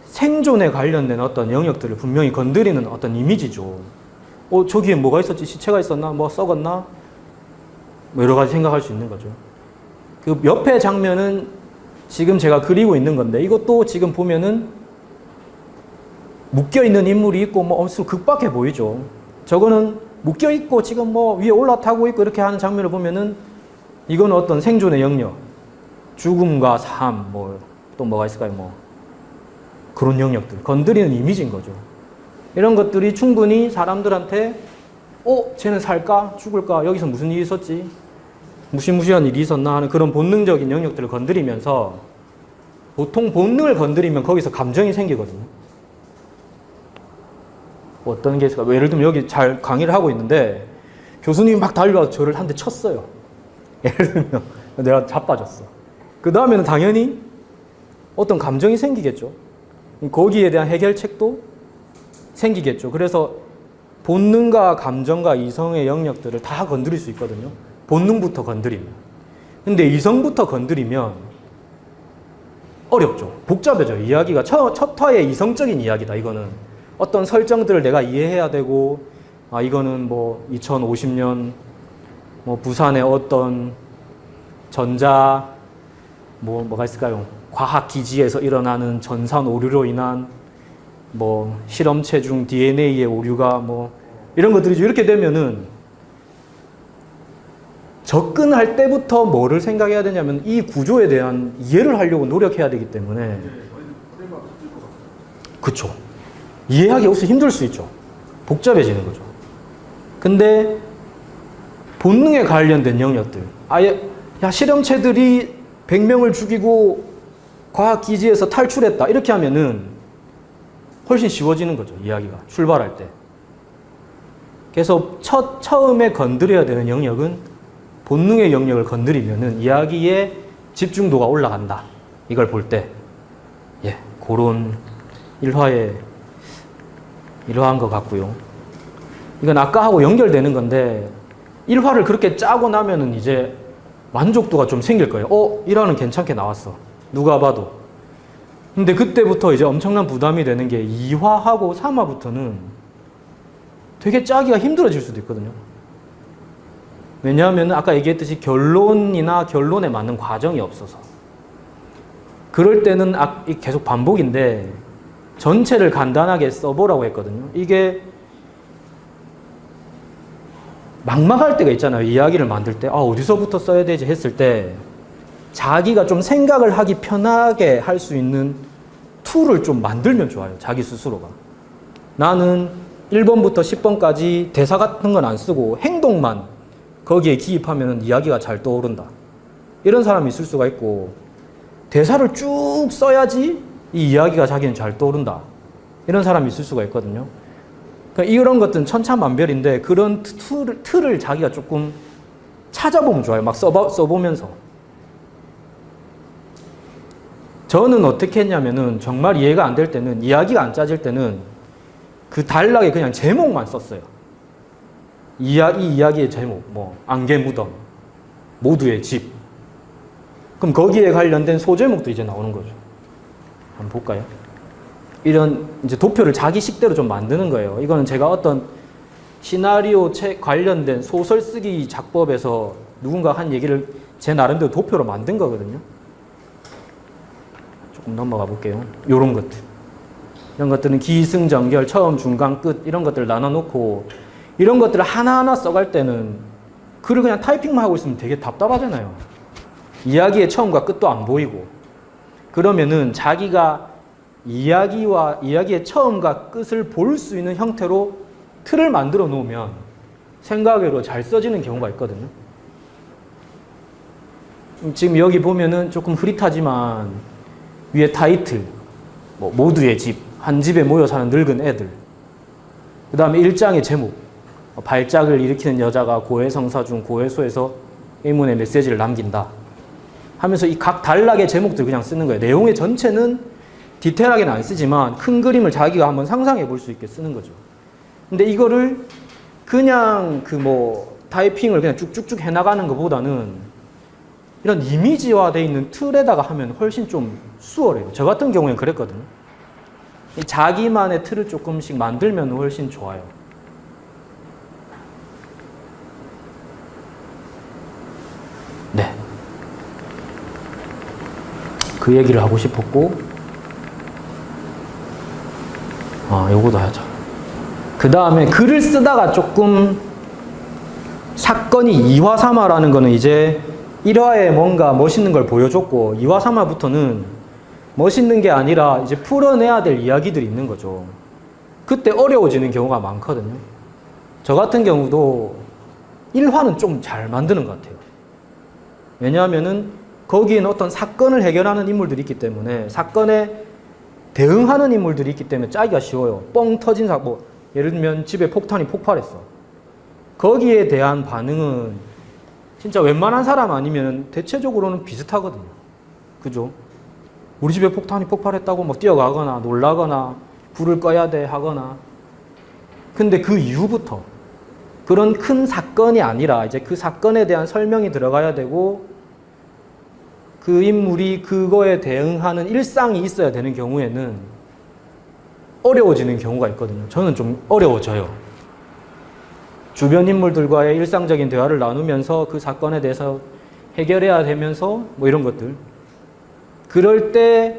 생존에 관련된 어떤 영역들을 분명히 건드리는 어떤 이미지죠. 저기에 뭐가 있었지? 시체가 있었나? 뭐 썩었나? 뭐 여러 가지 생각할 수 있는 거죠. 그 옆에 장면은 지금 제가 그리고 있는 건데, 이것도 지금 보면은 묶여있는 인물이 있고 뭐 엄청 극박해 보이죠. 저거는 묶여있고 지금 뭐 위에 올라타고 있고 이렇게 하는 장면을 보면은 이건 어떤 생존의 영역, 죽음과 삶, 또 뭐가 있을까요? 그런 영역들, 건드리는 이미지인 거죠. 이런 것들이 충분히 사람들한테 쟤는 살까? 죽을까? 여기서 무슨 일이 있었지? 무시무시한 일이 있었나? 하는 그런 본능적인 영역들을 건드리면서, 보통 본능을 건드리면 거기서 감정이 생기거든요. 어떤 게 있을까? 예를 들면 여기 잘 강의를 하고 있는데 교수님이 막 달려와서 저를 한 대 쳤어요. 예를 들면 내가 자빠졌어. 그 다음에는 당연히 어떤 감정이 생기겠죠. 거기에 대한 해결책도 생기겠죠. 그래서 본능과 감정과 이성의 영역들을 다 건드릴 수 있거든요. 본능부터 건드리면. 근데 이성부터 건드리면 어렵죠. 복잡해져. 이야기가 첫 화의 이성적인 이야기다. 이거는 어떤 설정들을 내가 이해해야 되고, 이거는 2050년 부산의 어떤 뭐가 있을까요? 과학 기지에서 일어나는 전산 오류로 인한 실험체 중 DNA의 오류가 이런 것들이죠. 이렇게 되면은 접근할 때부터 뭐를 생각해야 되냐면 이 구조에 대한 이해를 하려고 노력해야 되기 때문에. 그쵸. 이해하기 혹시 힘들 수 있죠. 복잡해지는 거죠. 근데 본능에 관련된 영역들, 실험체들이 100명을 죽이고 과학기지에서 탈출했다, 이렇게 하면은 훨씬 쉬워지는 거죠. 이야기가 출발할 때. 그래서 처음에 건드려야 되는 영역은 본능의 영역을 건드리면은 이야기의 집중도가 올라간다. 이걸 볼 때, 그런 이러한 것 같고요. 이건 아까하고 연결되는 건데, 1화를 그렇게 짜고 나면은 이제 만족도가 좀 생길 거예요. 1화는 괜찮게 나왔어. 누가 봐도. 근데 그때부터 이제 엄청난 부담이 되는 게 2화하고 3화부터는 되게 짜기가 힘들어질 수도 있거든요. 왜냐하면 아까 얘기했듯이 결론에 맞는 과정이 없어서. 그럴 때는 계속 반복인데 전체를 간단하게 써보라고 했거든요. 이게 막막할 때가 있잖아요. 이야기를 만들 때. 어디서부터 써야 되지 했을 때 자기가 좀 생각을 하기 편하게 할 수 있는 툴을 좀 만들면 좋아요. 자기 스스로가. 나는 1번부터 10번까지 대사 같은 건 안 쓰고 행동만 거기에 기입하면 이야기가 잘 떠오른다. 이런 사람이 있을 수가 있고, 대사를 쭉 써야지 이 이야기가 자기는 잘 떠오른다. 이런 사람이 있을 수가 있거든요. 그러니까 이런 것들은 천차만별인데 그런 틀을 자기가 조금 찾아보면 좋아요. 막 써보면서. 저는 어떻게 했냐면은 정말 이해가 안 될 때는, 이야기가 안 짜질 때는 그 단락에 그냥 제목만 썼어요. 이 이야기의 제목, 뭐 안개 무덤, 모두의 집. 그럼 거기에 관련된 소제목도 이제 나오는 거죠. 한번 볼까요? 이런 이제 도표를 자기 식대로 좀 만드는 거예요. 이거는 제가 어떤 시나리오 책 관련된 소설 쓰기 작법에서 누군가 한 얘기를 제 나름대로 도표로 만든 거거든요. 조금 넘어가 볼게요. 이런 것들. 이런 것들은 기승전결, 처음, 중간, 끝 이런 것들을 나눠놓고 이런 것들을 하나하나 써갈 때는 글을 그냥 타이핑만 하고 있으면 되게 답답하잖아요. 이야기의 처음과 끝도 안 보이고. 그러면은 자기가 이야기의 처음과 끝을 볼 수 있는 형태로 틀을 만들어 놓으면 생각외로 잘 써지는 경우가 있거든요. 지금 여기 보면은 조금 흐릿하지만 위에 타이틀, 뭐 모두의 집, 한 집에 모여 사는 늙은 애들. 그 다음에 1장의 제목, 발작을 일으키는 여자가 고해성사 중 고해소에서 의문의 메시지를 남긴다 하면서 이 각 단락의 제목들 그냥 쓰는 거예요. 내용의 전체는 디테일하게는 안 쓰지만 큰 그림을 자기가 한번 상상해 볼 수 있게 쓰는 거죠. 근데 이거를 그냥 타이핑을 그냥 쭉쭉쭉 해나가는 것보다는 이런 이미지화되어 있는 틀에다가 하면 훨씬 좀 수월해요. 저 같은 경우에는 그랬거든요. 자기만의 틀을 조금씩 만들면 훨씬 좋아요. 네. 그 얘기를 하고 싶었고, 요거도 하자. 그 다음에 글을 쓰다가 조금 사건이 2화, 3화라는 거는 이제 1화에 뭔가 멋있는 걸 보여줬고 2화, 3화부터는 멋있는 게 아니라 이제 풀어내야 될 이야기들이 있는 거죠. 그때 어려워지는 경우가 많거든요. 저 같은 경우도 1화는 좀 잘 만드는 것 같아요. 왜냐하면은 거기에는 어떤 사건을 해결하는 인물들이 있기 때문에, 사건에 대응하는 인물들이 있기 때문에 짜기가 쉬워요. 뻥 터진 사건, 예를 들면 집에 폭탄이 폭발했어. 거기에 대한 반응은 진짜 웬만한 사람 아니면 대체적으로는 비슷하거든요. 그죠? 우리 집에 폭탄이 폭발했다고 뭐 뛰어가거나 놀라거나 불을 꺼야 돼 하거나. 근데 그 이후부터 그런 큰 사건이 아니라 이제 그 사건에 대한 설명이 들어가야 되고, 그 인물이 그거에 대응하는 일상이 있어야 되는 경우에는 어려워지는 경우가 있거든요. 저는 좀 어려워져요. 주변 인물들과의 일상적인 대화를 나누면서 그 사건에 대해서 해결해야 되면서 뭐 이런 것들. 그럴 때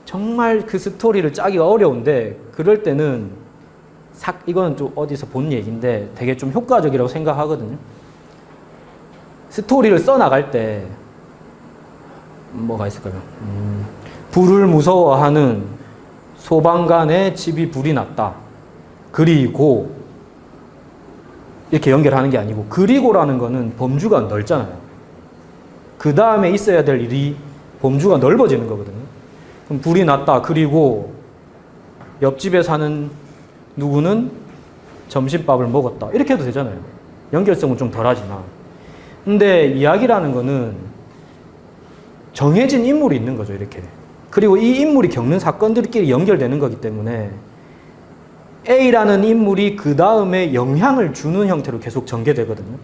정말 그 스토리를 짜기가 어려운데, 그럴 때는 이거는 좀 어디서 본 얘기인데 되게 좀 효과적이라고 생각하거든요. 스토리를 써나갈 때 뭐가 있을까요? 불을 무서워하는 소방관의 집이 불이 났다. 그리고 이렇게 연결하는 게 아니고, 그리고라는 거는 범주가 넓잖아요. 그 다음에 있어야 될 일이 범주가 넓어지는 거거든요. 그럼 불이 났다. 그리고 옆집에 사는 누구는 점심밥을 먹었다. 이렇게 해도 되잖아요. 연결성은 좀 덜하지만. 근데 이야기라는 거는 정해진 인물이 있는 거죠, 이렇게. 그리고 이 인물이 겪는 사건들끼리 연결되는 거기 때문에 A라는 인물이 그 다음에 영향을 주는 형태로 계속 전개되거든요.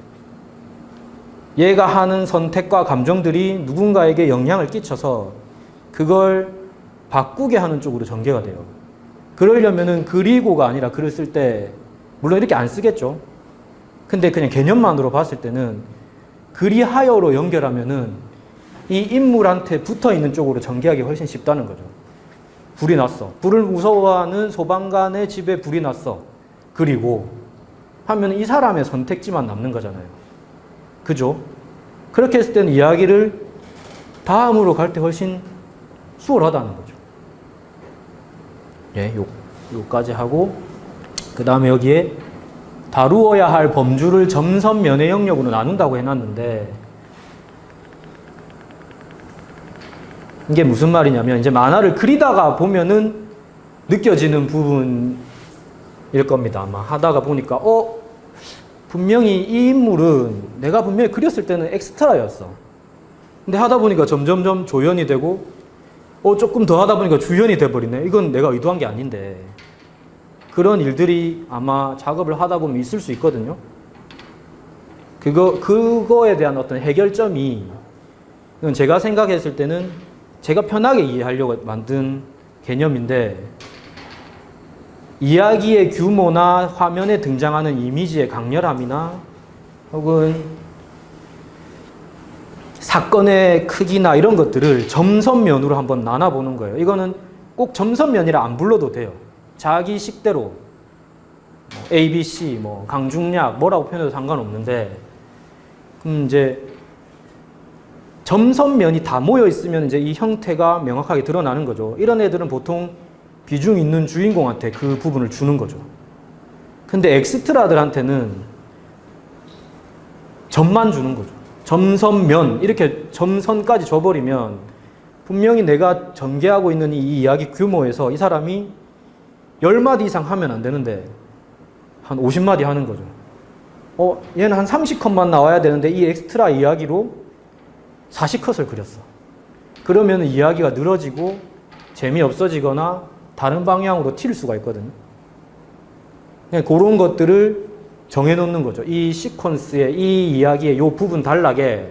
얘가 하는 선택과 감정들이 누군가에게 영향을 끼쳐서 그걸 바꾸게 하는 쪽으로 전개가 돼요. 그러려면은 그리고가 아니라 글을 쓸 때, 물론 이렇게 안 쓰겠죠. 근데 그냥 개념만으로 봤을 때는 그리하여로 연결하면은 이 인물한테 붙어있는 쪽으로 전개하기 훨씬 쉽다는 거죠. 불이 났어. 불을 무서워하는 소방관의 집에 불이 났어. 그리고 하면 이 사람의 선택지만 남는 거잖아요. 그죠? 그렇게 했을 때는 이야기를 다음으로 갈 때 훨씬 수월하다는 거죠. 예, 요까지 하고, 그 다음에 여기에 다루어야 할 범주를 점선 면의 영역으로 나눈다고 해놨는데, 이게 무슨 말이냐면, 이제 만화를 그리다가 보면은 느껴지는 부분일 겁니다. 아마 하다가 보니까, 분명히 이 인물은 내가 분명히 그렸을 때는 엑스트라였어. 근데 하다 보니까 점점점 조연이 되고, 조금 더 하다 보니까 주연이 돼버리네. 이건 내가 의도한 게 아닌데. 그런 일들이 아마 작업을 하다 보면 있을 수 있거든요. 그거에 대한 어떤 해결점이, 이건 제가 생각했을 때는 제가 편하게 이해하려고 만든 개념인데, 이야기의 규모나 화면에 등장하는 이미지의 강렬함이나 혹은 사건의 크기나 이런 것들을 점선면으로 한번 나눠보는 거예요. 이거는 꼭 점선면이라 안 불러도 돼요. 자기 식대로 ABC, 강중약 뭐라고 표현해도 상관없는데, 이제 점선면이 다 모여 있으면 이제 이 형태가 명확하게 드러나는 거죠. 이런 애들은 보통 비중 있는 주인공한테 그 부분을 주는 거죠. 근데 엑스트라들한테는 점만 주는 거죠. 점선면, 이렇게 점선까지 줘버리면 분명히 내가 전개하고 있는 이 이야기 규모에서 이 사람이 10마디 이상 하면 안 되는데 한 50마디 하는 거죠. 얘는 한 30컷만 나와야 되는데 이 엑스트라 이야기로 40컷을 그렸어. 그러면 이야기가 늘어지고 재미없어지거나 다른 방향으로 튈 수가 있거든요. 그냥 그런 것들을 정해놓는 거죠. 이 시퀀스의, 이 이야기의 이 부분 단락에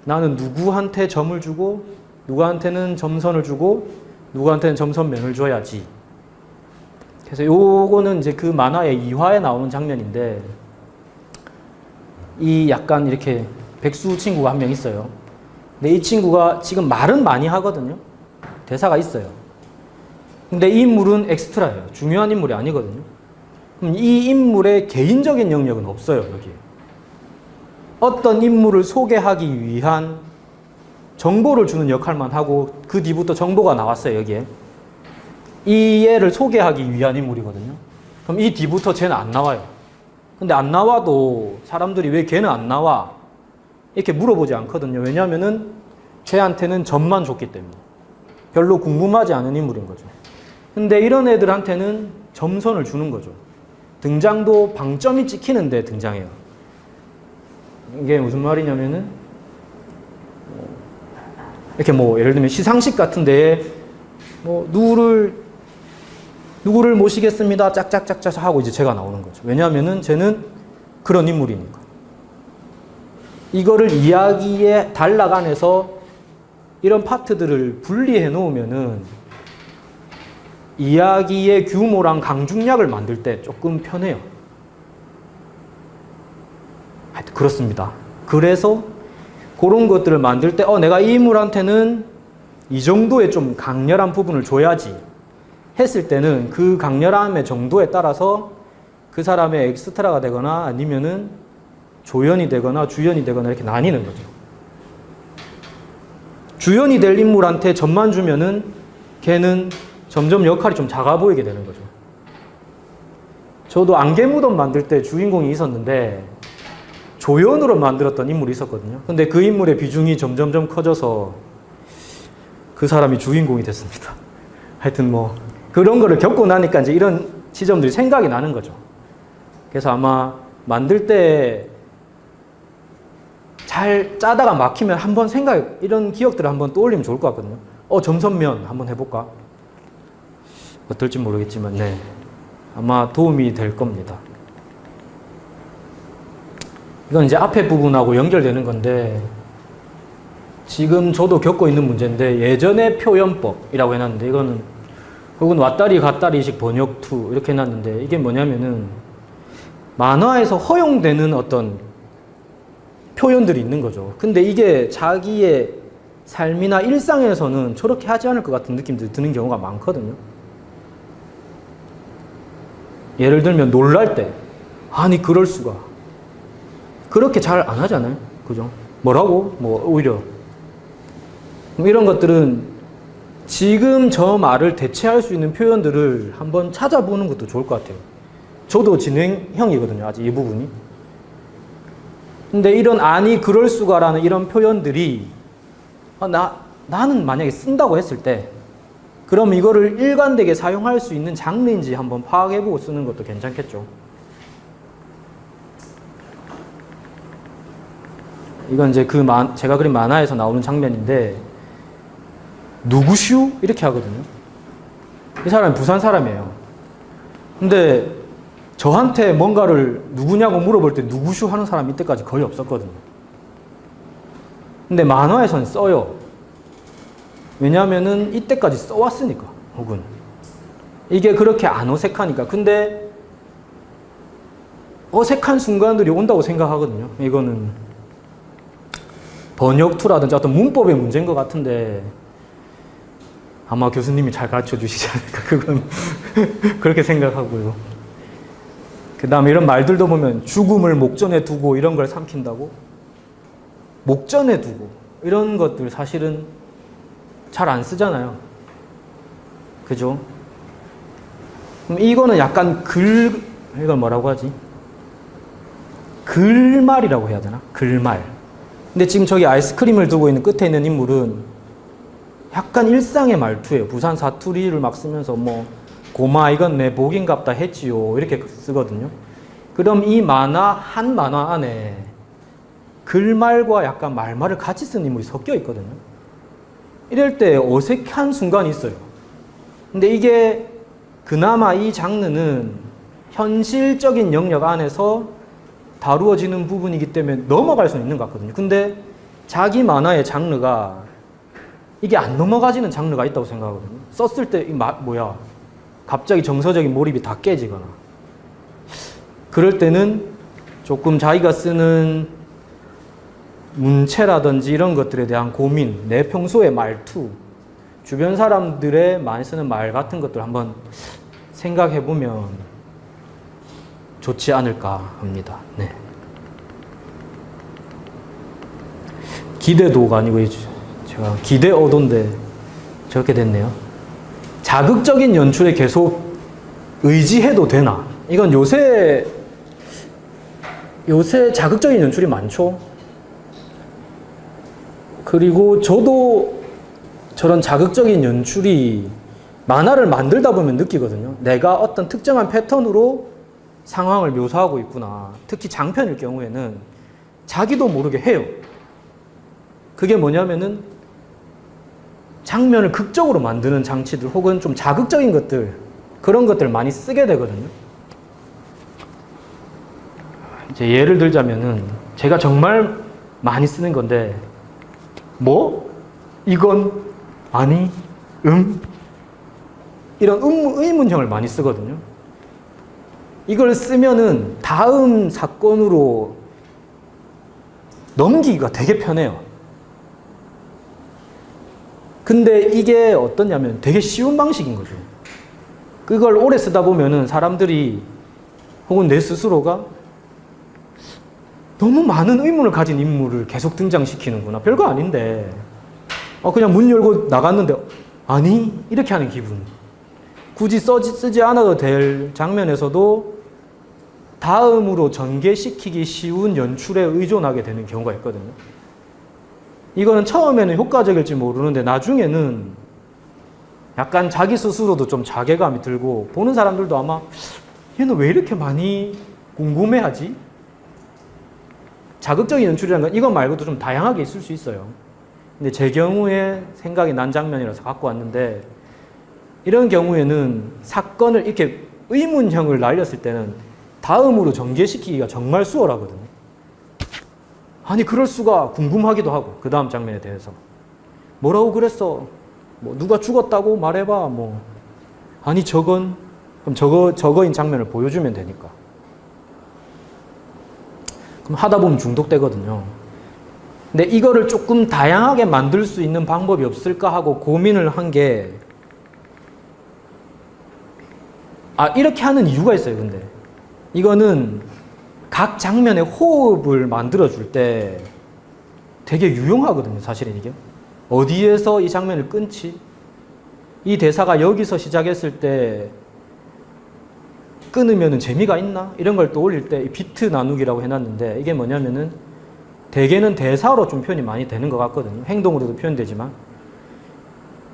나는 누구한테 점을 주고 누구한테는 점선을 주고 누구한테는 점선면을 줘야지. 그래서 요거는 이제 그 만화의 2화에 나오는 장면인데, 이 약간 이렇게 백수 친구가 한 명 있어요. 근데 이 친구가 지금 말은 많이 하거든요. 대사가 있어요. 근데 이 인물은 엑스트라예요. 중요한 인물이 아니거든요. 그럼 이 인물의 개인적인 영역은 없어요, 여기에. 어떤 인물을 소개하기 위한 정보를 주는 역할만 하고 그 뒤부터 정보가 나왔어요, 여기에. 이 얘를 소개하기 위한 인물이거든요. 그럼 이 뒤부터 쟤는 안 나와요. 근데 안 나와도 사람들이 왜 걔는 안 나와? 이렇게 물어보지 않거든요. 왜냐하면은 쟤한테는 점만 줬기 때문에. 별로 궁금하지 않은 인물인 거죠. 근데 이런 애들한테는 점선을 주는 거죠. 등장도 방점이 찍히는데 등장해요. 이게 무슨 말이냐면은, 이렇게 예를 들면 시상식 같은 데에 누구를 모시겠습니다. 짝짝짝짝 하고 이제 제가 나오는 거죠. 왜냐하면은 쟤는 그런 인물이니까. 이거를 이야기의 단락 안에서 이런 파트들을 분리해 놓으면은 이야기의 규모랑 강중약을 만들 때 조금 편해요. 하여튼 그렇습니다. 그래서 그런 것들을 만들 때 내가 이 인물한테는 이 정도의 좀 강렬한 부분을 줘야지 했을 때는 그 강렬함의 정도에 따라서 그 사람의 엑스트라가 되거나 아니면은 조연이 되거나 주연이 되거나 이렇게 나뉘는 거죠. 주연이 될 인물한테 점만 주면은 걔는 점점 역할이 좀 작아 보이게 되는 거죠. 저도 안개무덤 만들 때 주인공이 있었는데 조연으로 만들었던 인물이 있었거든요. 근데 그 인물의 비중이 점점점 커져서 그 사람이 주인공이 됐습니다. 하여튼 그런 거를 겪고 나니까 이제 이런 지점들이 생각이 나는 거죠. 그래서 아마 만들 때 잘 짜다가 막히면 한번 이런 기억들을 한번 떠올리면 좋을 것 같거든요. 점선면 한번 해볼까? 어떨지 모르겠지만, 네. 아마 도움이 될 겁니다. 이건 이제 앞에 부분하고 연결되는 건데, 지금 저도 겪고 있는 문제인데, 예전의 표현법이라고 해놨는데, 이거는, 혹은 왔다리 갔다리식 번역2 이렇게 해놨는데, 이게 뭐냐면은, 만화에서 허용되는 어떤 표현들이 있는 거죠. 근데 이게 자기의 삶이나 일상에서는 저렇게 하지 않을 것 같은 느낌들이 드는 경우가 많거든요. 예를 들면 놀랄 때 아니 그럴 수가. 그렇게 잘 안 하잖아요. 그죠? 뭐라고? 뭐 오히려 이런 것들은 지금 저 말을 대체할 수 있는 표현들을 한번 찾아보는 것도 좋을 것 같아요. 저도 진행형이거든요. 아직 이 부분이. 근데 이런 아니 그럴 수가라는 이런 표현들이 나는 만약에 쓴다고 했을 때 그럼 이거를 일관되게 사용할 수 있는 장르인지 한번 파악해보고 쓰는 것도 괜찮겠죠. 이건 이제 제가 그린 만화에서 나오는 장면인데 누구슈? 이렇게 하거든요. 이 사람이 부산 사람이에요. 근데 저한테 뭔가를 누구냐고 물어볼 때 누구슈 하는 사람이 이때까지 거의 없었거든요. 근데 만화에서는 써요. 왜냐하면은 이때까지 써왔으니까. 혹은 이게 그렇게 안 어색하니까. 근데 어색한 순간들이 온다고 생각하거든요. 이거는 번역투라든지 어떤 문법의 문제인 것 같은데 아마 교수님이 잘 가르쳐 주시지 않을까. 그건 그렇게 생각하고요. 그 다음에 이런 말들도 보면 죽음을 목전에 두고 이런 걸 삼킨다고? 목전에 두고 이런 것들 사실은 잘 안 쓰잖아요. 그죠? 그럼 이거는 약간 이걸 뭐라고 하지? 글말이라고 해야 되나? 글말. 근데 지금 저기 아이스크림을 두고 있는 끝에 있는 인물은 약간 일상의 말투예요. 부산 사투리를 막 쓰면서 뭐 고마 이건 내 복인갑다 했지요 이렇게 쓰거든요. 그럼 이 한 만화 안에 글말과 약간 말말을 같이 쓴 인물이 섞여 있거든요. 이럴 때 어색한 순간이 있어요. 근데 이게 그나마 이 장르는 현실적인 영역 안에서 다루어지는 부분이기 때문에 넘어갈 수는 있는 것 같거든요. 근데 자기 만화의 장르가 이게 안 넘어가지는 장르가 있다고 생각하거든요. 썼을 때 갑자기 정서적인 몰입이 다 깨지거나 그럴 때는 조금 자기가 쓰는 문체라든지 이런 것들에 대한 고민, 내 평소의 말투, 주변 사람들의 많이 쓰는 말 같은 것들 한번 생각해 보면 좋지 않을까 합니다. 네. 기대도가 아니고 제가 기대어도인데 저렇게 됐네요. 자극적인 연출에 계속 의지해도 되나? 이건 요새 자극적인 연출이 많죠. 그리고 저도 저런 자극적인 연출이 만화를 만들다 보면 느끼거든요. 내가 어떤 특정한 패턴으로 상황을 묘사하고 있구나. 특히 장편일 경우에는 자기도 모르게 해요. 그게 뭐냐면은 장면을 극적으로 만드는 장치들 혹은 좀 자극적인 것들 그런 것들 많이 쓰게 되거든요. 이제 예를 들자면은 제가 정말 많이 쓰는 건데 뭐? 이건? 아니? 이런 의문형을 많이 쓰거든요. 이걸 쓰면은 다음 사건으로 넘기기가 되게 편해요. 근데 이게 어떠냐면 되게 쉬운 방식인 거죠. 그걸 오래 쓰다 보면은 사람들이 혹은 내 스스로가 너무 많은 의문을 가진 인물을 계속 등장시키는구나. 별거 아닌데. 그냥 문 열고 나갔는데 아니? 이렇게 하는 기분. 굳이 쓰지 않아도 될 장면에서도 다음으로 전개시키기 쉬운 연출에 의존하게 되는 경우가 있거든요. 이거는 처음에는 효과적일지 모르는데 나중에는 약간 자기 스스로도 좀 자괴감이 들고 보는 사람들도 아마 얘는 왜 이렇게 많이 궁금해하지? 자극적인 연출이라는 건 이것 말고도 좀 다양하게 있을 수 있어요. 근데 제 경우에 생각이 난 장면이라서 갖고 왔는데 이런 경우에는 사건을 이렇게 의문형을 날렸을 때는 다음으로 전개시키기가 정말 수월하거든요. 아니 그럴 수가 궁금하기도 하고 그 다음 장면에 대해서 뭐라고 그랬어? 뭐 누가 죽었다고 말해봐. 뭐 아니 그럼 저거인 장면을 보여주면 되니까. 그럼 하다 보면 중독되거든요. 근데 이거를 조금 다양하게 만들 수 있는 방법이 없을까 하고 고민을 한 게 이렇게 하는 이유가 있어요. 근데 이거는 각 장면의 호흡을 만들어줄 때 되게 유용하거든요, 사실은 이게. 어디에서 이 장면을 끊지? 이 대사가 여기서 시작했을 때 끊으면 재미가 있나? 이런 걸 떠올릴 때 비트 나누기라고 해놨는데, 이게 뭐냐면은 대개는 대사로 좀 표현이 많이 되는 것 같거든요. 행동으로도 표현되지만.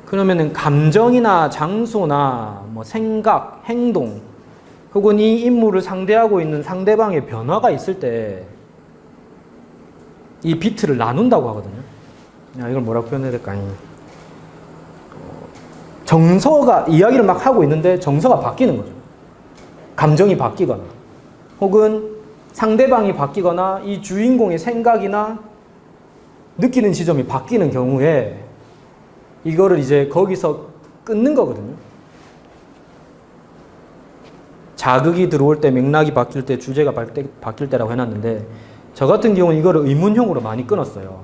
그러면은 감정이나 장소나 뭐 생각, 행동, 혹은 이 인물을 상대하고 있는 상대방의 변화가 있을 때 이 비트를 나눈다고 하거든요. 야, 이걸 뭐라고 표현해야 될까? 정서가, 이야기를 막 하고 있는데 정서가 바뀌는 거죠. 감정이 바뀌거나, 혹은 상대방이 바뀌거나, 이 주인공의 생각이나 느끼는 지점이 바뀌는 경우에 이거를 이제 거기서 끊는 거거든요. 자극이 들어올 때, 맥락이 바뀔 때, 주제가 바뀔 때라고 해놨는데, 저 같은 경우는 이거를 의문형으로 많이 끊었어요.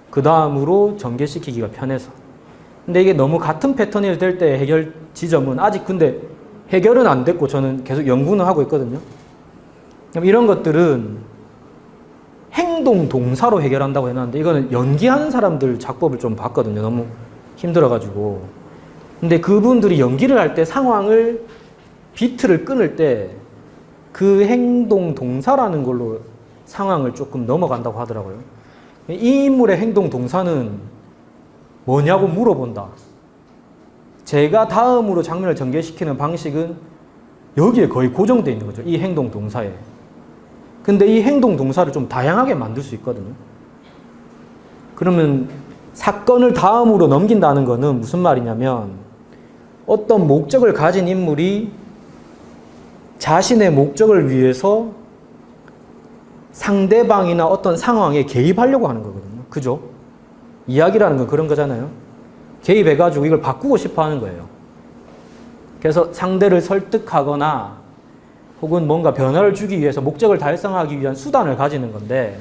그 다음으로 전개시키기가 편해서. 근데 이게 너무 같은 패턴이 될 때 해결 지점은 아직 근데 해결은 안 됐고 저는 계속 연구는 하고 있거든요. 그럼 이런 것들은 행동 동사로 해결한다고 해놨는데, 이거는 연기하는 사람들 작법을 좀 봤거든요. 너무 힘들어가지고. 근데 그분들이 연기를 할 때 상황을, 비트를 끊을 때 그 행동 동사라는 걸로 상황을 조금 넘어간다고 하더라고요. 이 인물의 행동 동사는 뭐냐고 물어본다. 제가 다음으로 장면을 전개시키는 방식은 여기에 거의 고정되어 있는 거죠. 이 행동 동사에. 근데 이 행동 동사를 좀 다양하게 만들 수 있거든요. 그러면 사건을 다음으로 넘긴다는 거는 무슨 말이냐면, 어떤 목적을 가진 인물이 자신의 목적을 위해서 상대방이나 어떤 상황에 개입하려고 하는 거거든요. 그죠? 이야기라는 건 그런 거잖아요. 개입해가지고 이걸 바꾸고 싶어 하는 거예요. 그래서 상대를 설득하거나 혹은 뭔가 변화를 주기 위해서 목적을 달성하기 위한 수단을 가지는 건데,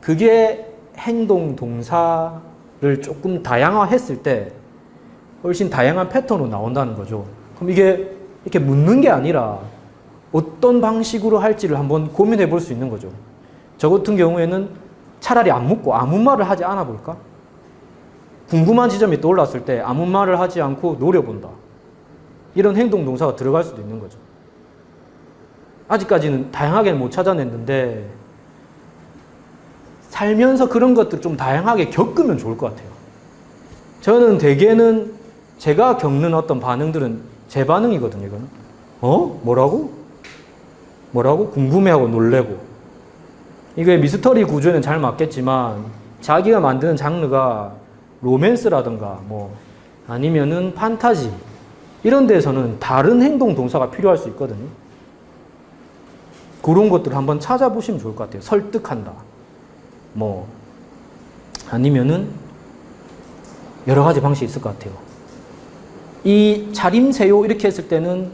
그게 행동 동사를 조금 다양화했을 때 훨씬 다양한 패턴으로 나온다는 거죠. 그럼 이게 이렇게 묻는 게 아니라 어떤 방식으로 할지를 한번 고민해 볼 수 있는 거죠. 저 같은 경우에는 차라리 안 묻고 아무 말을 하지 않아 볼까? 궁금한 지점이 떠올랐을 때 아무 말을 하지 않고 노려본다. 이런 행동 동사가 들어갈 수도 있는 거죠. 아직까지는 다양하게는 못 찾아냈는데, 살면서 그런 것들 좀 다양하게 겪으면 좋을 것 같아요. 저는 대개는 제가 겪는 어떤 반응들은 제 반응이거든요, 이거는. 뭐라고? 뭐라고? 궁금해하고 놀래고. 이게 미스터리 구조에는 잘 맞겠지만, 자기가 만드는 장르가 로맨스라든가, 아니면은 판타지, 이런 데에서는 다른 행동 동사가 필요할 수 있거든요. 그런 것들을 한번 찾아보시면 좋을 것 같아요. 설득한다. 아니면은 여러 가지 방식이 있을 것 같아요. 이 차림새요, 이렇게 했을 때는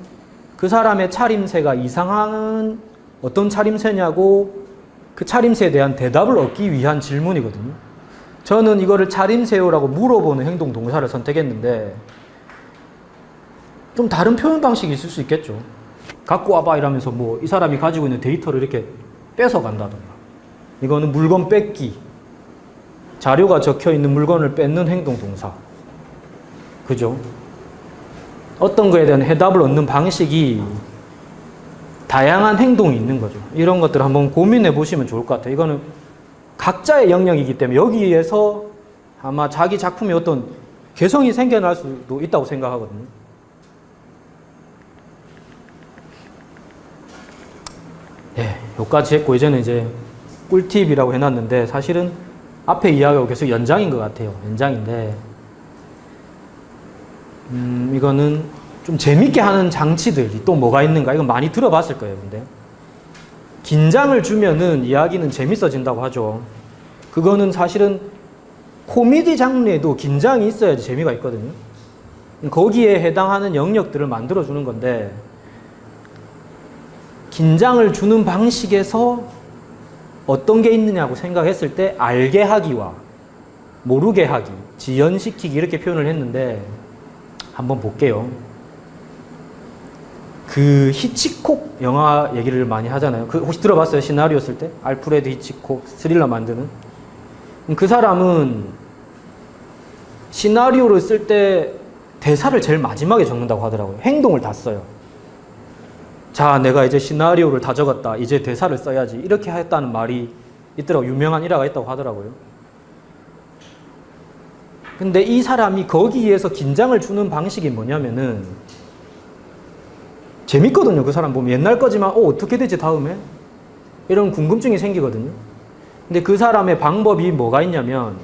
그 사람의 차림새가 이상한 어떤 차림새냐고 그 차림새에 대한 대답을 얻기 위한 질문이거든요. 저는 이거를 차림새요라고 물어보는 행동 동사를 선택했는데, 좀 다른 표현 방식이 있을 수 있겠죠. 갖고 와봐 이러면서 이 사람이 가지고 있는 데이터를 이렇게 뺏어간다던가, 이거는 물건 뺏기, 자료가 적혀 있는 물건을 뺏는 행동 동사. 그죠? 어떤 거에 대한 해답을 얻는 방식이 다양한 행동이 있는 거죠. 이런 것들을 한번 고민해 보시면 좋을 것 같아요. 이거는 각자의 영역이기 때문에 여기에서 아마 자기 작품에 어떤 개성이 생겨날 수도 있다고 생각하거든요. 네, 여기까지 했고, 이제는 이제 꿀팁이라고 해놨는데, 사실은 앞에 이야기하고 계속 연장인 것 같아요. 연장인데, 이거는 좀 재밌게 하는 장치들이 또 뭐가 있는가? 이건 많이 들어봤을 거예요, 근데. 긴장을 주면은 이야기는 재밌어진다고 하죠. 그거는 사실은 코미디 장르에도 긴장이 있어야지 재미가 있거든요. 거기에 해당하는 영역들을 만들어주는 건데, 긴장을 주는 방식에서 어떤 게 있느냐고 생각했을 때, 알게 하기와 모르게 하기, 지연시키기, 이렇게 표현을 했는데, 한번 볼게요. 그 히치콕 영화 얘기를 많이 하잖아요. 그 혹시 들어봤어요? 시나리오 쓸 때? 알프레드 히치콕 스릴러 만드는. 그 사람은 시나리오를 쓸 때 대사를 제일 마지막에 적는다고 하더라고요. 행동을 다 써요. 자, 내가 이제 시나리오를 다 적었다. 이제 대사를 써야지. 이렇게 했다는 말이 있더라고요. 유명한 일화가 있다고 하더라고요. 근데 이 사람이 거기에서 긴장을 주는 방식이 뭐냐면은 재밌거든요. 그 사람 보면 옛날 거지만 어떻게 되지 다음에? 이런 궁금증이 생기거든요. 근데 그 사람의 방법이 뭐가 있냐면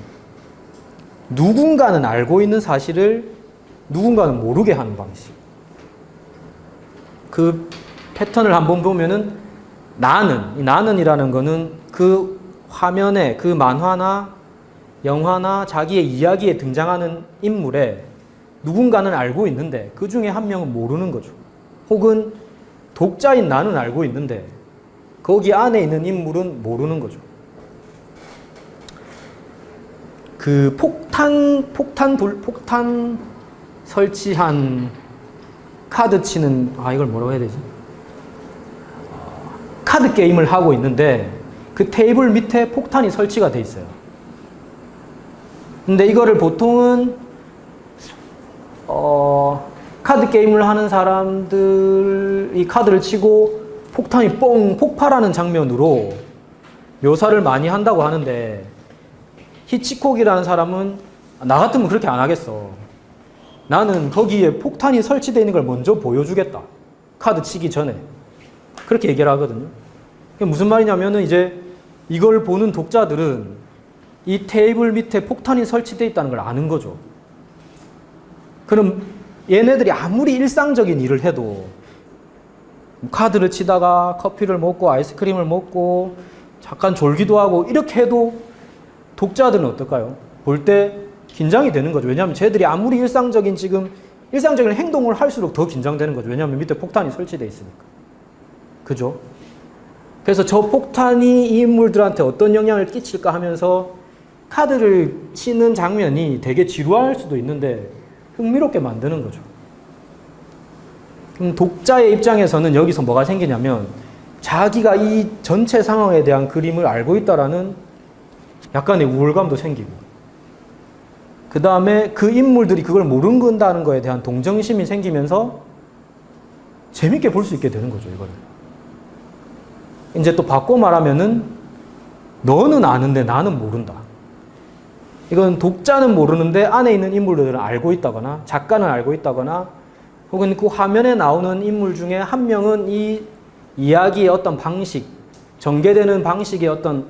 누군가는 알고 있는 사실을 누군가는 모르게 하는 방식. 그 패턴을 한번 보면은 이 나는이라는 거는 그 화면에 그 만화나 영화나 자기의 이야기에 등장하는 인물에 누군가는 알고 있는데 그 중에 한 명은 모르는 거죠. 혹은 독자인 나는 알고 있는데 거기 안에 있는 인물은 모르는 거죠. 그 폭탄 설치한 카드 치는, 이걸 뭐라고 해야 되지? 카드 게임을 하고 있는데 그 테이블 밑에 폭탄이 설치가 돼 있어요. 근데 이거를 보통은 카드 게임을 하는 사람들이 카드를 치고 폭탄이 뻥 폭발하는 장면으로 묘사를 많이 한다고 하는데 히치콕이라는 사람은 나 같으면 그렇게 안 하겠어. 나는 거기에 폭탄이 설치되어 있는 걸 먼저 보여주겠다. 카드 치기 전에. 그렇게 얘기를 하거든요. 그게 무슨 말이냐면은 이제 이걸 보는 독자들은 이 테이블 밑에 폭탄이 설치되어 있다는 걸 아는 거죠. 그럼 얘네들이 아무리 일상적인 일을 해도 카드를 치다가 커피를 먹고 아이스크림을 먹고 잠깐 졸기도 하고 이렇게 해도 독자들은 어떨까요? 볼 때 긴장이 되는 거죠. 왜냐하면 쟤들이 아무리 일상적인 행동을 할수록 더 긴장되는 거죠. 왜냐하면 밑에 폭탄이 설치되어 있으니까. 그죠? 그래서 저 폭탄이 이 인물들한테 어떤 영향을 끼칠까 하면서 카드를 치는 장면이 되게 지루할 수도 있는데 흥미롭게 만드는 거죠. 독자의 입장에서는 여기서 뭐가 생기냐면 자기가 이 전체 상황에 대한 그림을 알고 있다라는 약간의 우월감도 생기고 그 다음에 그 인물들이 그걸 모른다는 거에 대한 동정심이 생기면서 재밌게 볼 수 있게 되는 거죠, 이거를. 이제 또 바꿔 말하면은 너는 아는데 나는 모른다. 이건 독자는 모르는데 안에 있는 인물들은 알고 있다거나 작가는 알고 있다거나 혹은 그 화면에 나오는 인물 중에 한 명은 이 이야기의 어떤 방식, 전개되는 방식의 어떤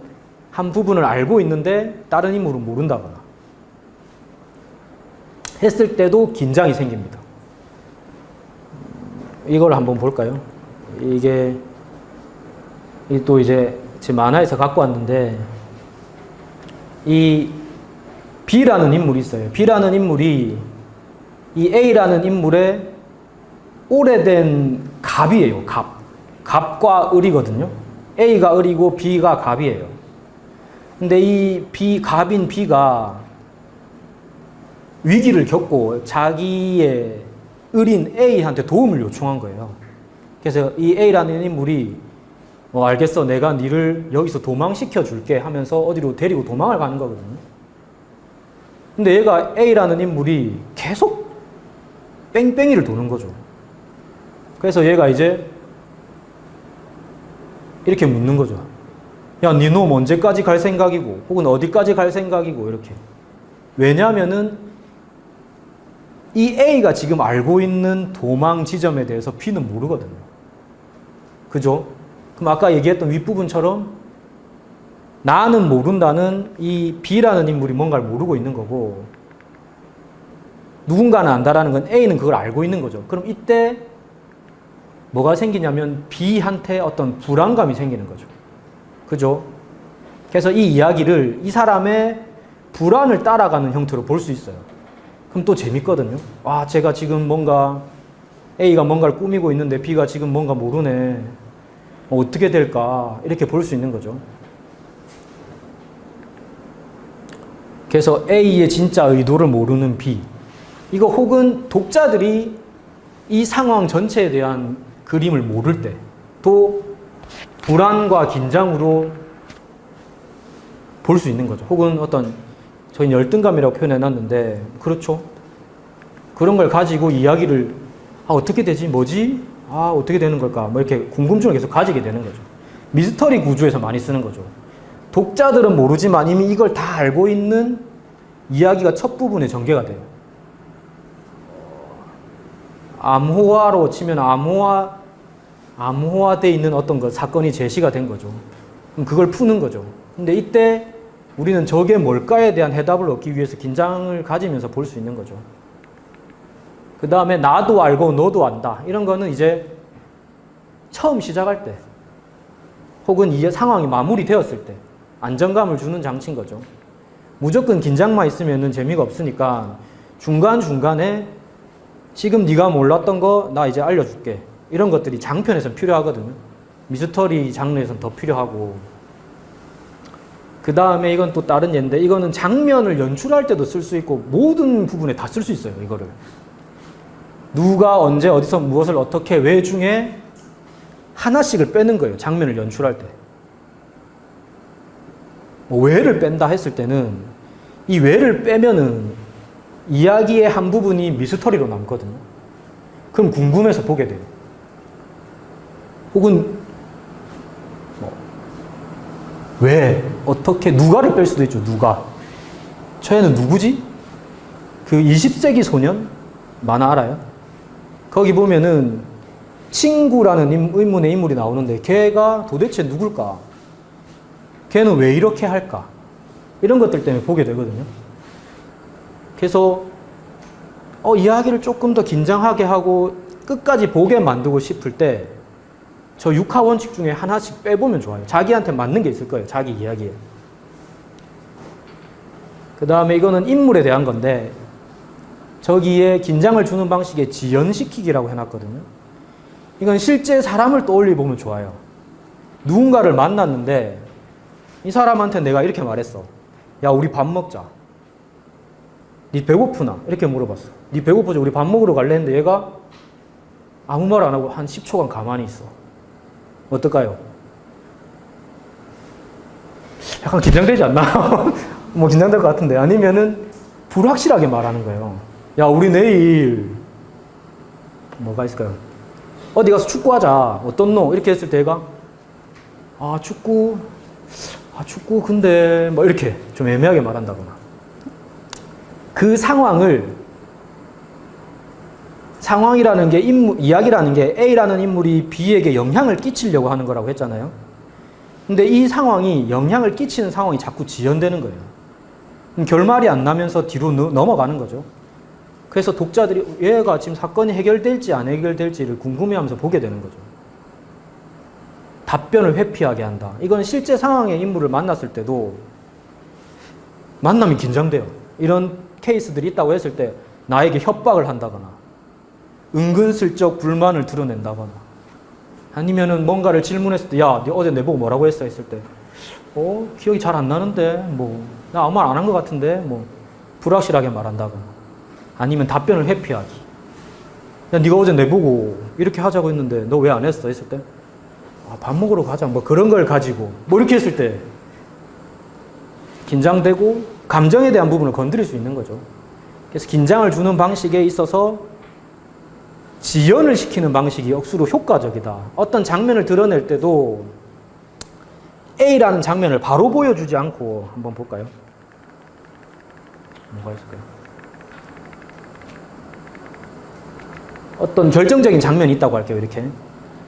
한 부분을 알고 있는데 다른 인물은 모른다거나 했을 때도 긴장이 생깁니다. 이걸 한번 볼까요? 이게 또 이제 제 만화에서 갖고 왔는데 이 B라는 인물이 있어요. B라는 인물이 이 A라는 인물의 오래된 갑이에요. 갑과 을이거든요. A가 을이고 B가 갑이에요. 근데 이 갑인 B가 위기를 겪고 자기의 을인 A한테 도움을 요청한 거예요. 그래서 이 A라는 인물이 알겠어, 내가 니를 여기서 도망시켜 줄게 하면서 어디로 데리고 도망을 가는 거거든요. 근데 얘가 A라는 인물이 계속 뺑뺑이를 도는 거죠. 그래서 얘가 이제 이렇게 묻는 거죠. 야, 니 놈 언제까지 갈 생각이고 혹은 어디까지 갈 생각이고 이렇게. 왜냐하면은 이 A가 지금 알고 있는 도망 지점에 대해서 B는 모르거든요. 그죠? 그럼 아까 얘기했던 윗부분처럼 나는 모른다는 이 B라는 인물이 뭔가를 모르고 있는 거고 누군가는 안다라는 건 A는 그걸 알고 있는 거죠. 그럼 이때 뭐가 생기냐면 B한테 어떤 불안감이 생기는 거죠. 그죠? 그래서 이 이야기를 이 사람의 불안을 따라가는 형태로 볼 수 있어요. 그럼 또 재밌거든요. 제가 지금 A가 뭔가를 꾸미고 있는데 B가 지금 뭔가 모르네. 어떻게 될까? 이렇게 볼 수 있는 거죠. 그래서 A의 진짜 의도를 모르는 B. 이거 혹은 독자들이 이 상황 전체에 대한 그림을 모를 때, 또 불안과 긴장으로 볼 수 있는 거죠. 혹은 어떤, 저희는 열등감이라고 표현해놨는데, 그렇죠. 그런 걸 가지고 이야기를, 어떻게 되지? 뭐지? 어떻게 되는 걸까? 뭐 이렇게 궁금증을 계속 가지게 되는 거죠. 미스터리 구조에서 많이 쓰는 거죠. 독자들은 모르지만 이미 이걸 다 알고 있는 이야기가 첫 부분에 전개가 돼요. 암호화로 치면 암호화되어 있는 어떤 그 사건이 제시가 된 거죠. 그럼 그걸 푸는 거죠. 근데 이때 우리는 저게 뭘까에 대한 해답을 얻기 위해서 긴장을 가지면서 볼 수 있는 거죠. 그 다음에 나도 알고 너도 안다. 이런 거는 이제 처음 시작할 때, 혹은 이 상황이 마무리되었을 때 안정감을 주는 장치인 거죠. 무조건 긴장만 있으면 재미가 없으니까 중간중간에 지금 네가 몰랐던 거 나 이제 알려줄게. 이런 것들이 장편에서는 필요하거든요. 미스터리 장르에서는 더 필요하고. 그 다음에 이건 또 다른 예인데, 이거는 장면을 연출할 때도 쓸 수 있고 모든 부분에 다 쓸 수 있어요. 이거를 누가 언제 어디서 무엇을 어떻게 왜 중에 하나씩을 빼는 거예요. 장면을 연출할 때. 뭐 왜를 뺀다 했을 때는 이 왜를 빼면은 이야기의 한 부분이 미스터리로 남거든요. 그럼 궁금해서 보게 돼요. 혹은 왜, 어떻게, 누가를 뺄 수도 있죠. 누가. 저애는 누구지? 그 20세기 소년 만화 알아요? 거기 보면은 친구라는 의문의 인물이 나오는데 걔가 도대체 누굴까? 걔는 왜 이렇게 할까? 이런 것들 때문에 보게 되거든요. 그래서 이야기를 조금 더 긴장하게 하고 끝까지 보게 만들고 싶을 때 저 6화 원칙 중에 하나씩 빼보면 좋아요. 자기한테 맞는 게 있을 거예요. 자기 이야기에. 그 다음에 이거는 인물에 대한 건데 저기에 긴장을 주는 방식에 지연시키기라고 해놨거든요. 이건 실제 사람을 떠올려 보면 좋아요. 누군가를 만났는데 이 사람한테 내가 이렇게 말했어. 야, 우리 밥 먹자. 니 배고프나? 이렇게 물어봤어. 니 배고프지? 우리 밥 먹으러 갈래? 했는데 얘가 아무 말 안 하고 한 10초간 가만히 있어. 어떨까요? 약간 긴장되지 않나? 뭐 긴장될 것 같은데. 아니면은 불확실하게 말하는 거예요. 야, 우리 내일 뭐가 있을까요? 어디 가서 축구하자. 어떤 노? 이렇게 했을 때 얘가 축구 근데 뭐 이렇게 좀 애매하게 말한다거나. 그 상황이라는 게 이야기라는 게 A라는 인물이 B에게 영향을 끼치려고 하는 거라고 했잖아요. 근데 이 상황이 영향을 끼치는 상황이 자꾸 지연되는 거예요. 결말이 안 나면서 뒤로 넘어가는 거죠. 그래서 독자들이 얘가 지금 사건이 해결될지 안 해결될지를 궁금해하면서 보게 되는 거죠. 답변을 회피하게 한다. 이건 실제 상황의 인물을 만났을 때도 만남이 긴장돼요. 이런 케이스들이 있다고 했을 때 나에게 협박을 한다거나 은근슬쩍 불만을 드러낸다거나 아니면은 뭔가를 질문했을 때 야, 너 어제 내보고 뭐라고 했어? 했을 때 기억이 잘 안 나는데 나 아무 말 안 한 것 같은데 불확실하게 말한다거나 아니면 답변을 회피하기. 야, 네가 어제 내보고 이렇게 하자고 했는데 너 왜 안 했어? 했을 때 밥 먹으러 가자. 그런 걸 가지고 이렇게 했을 때 긴장되고 감정에 대한 부분을 건드릴 수 있는 거죠. 그래서 긴장을 주는 방식에 있어서 지연을 시키는 방식이 억수로 효과적이다. 어떤 장면을 드러낼 때도 A라는 장면을 바로 보여주지 않고 한번 볼까요? 뭐가 있을까요? 어떤 결정적인 장면이 있다고 할게요. 이렇게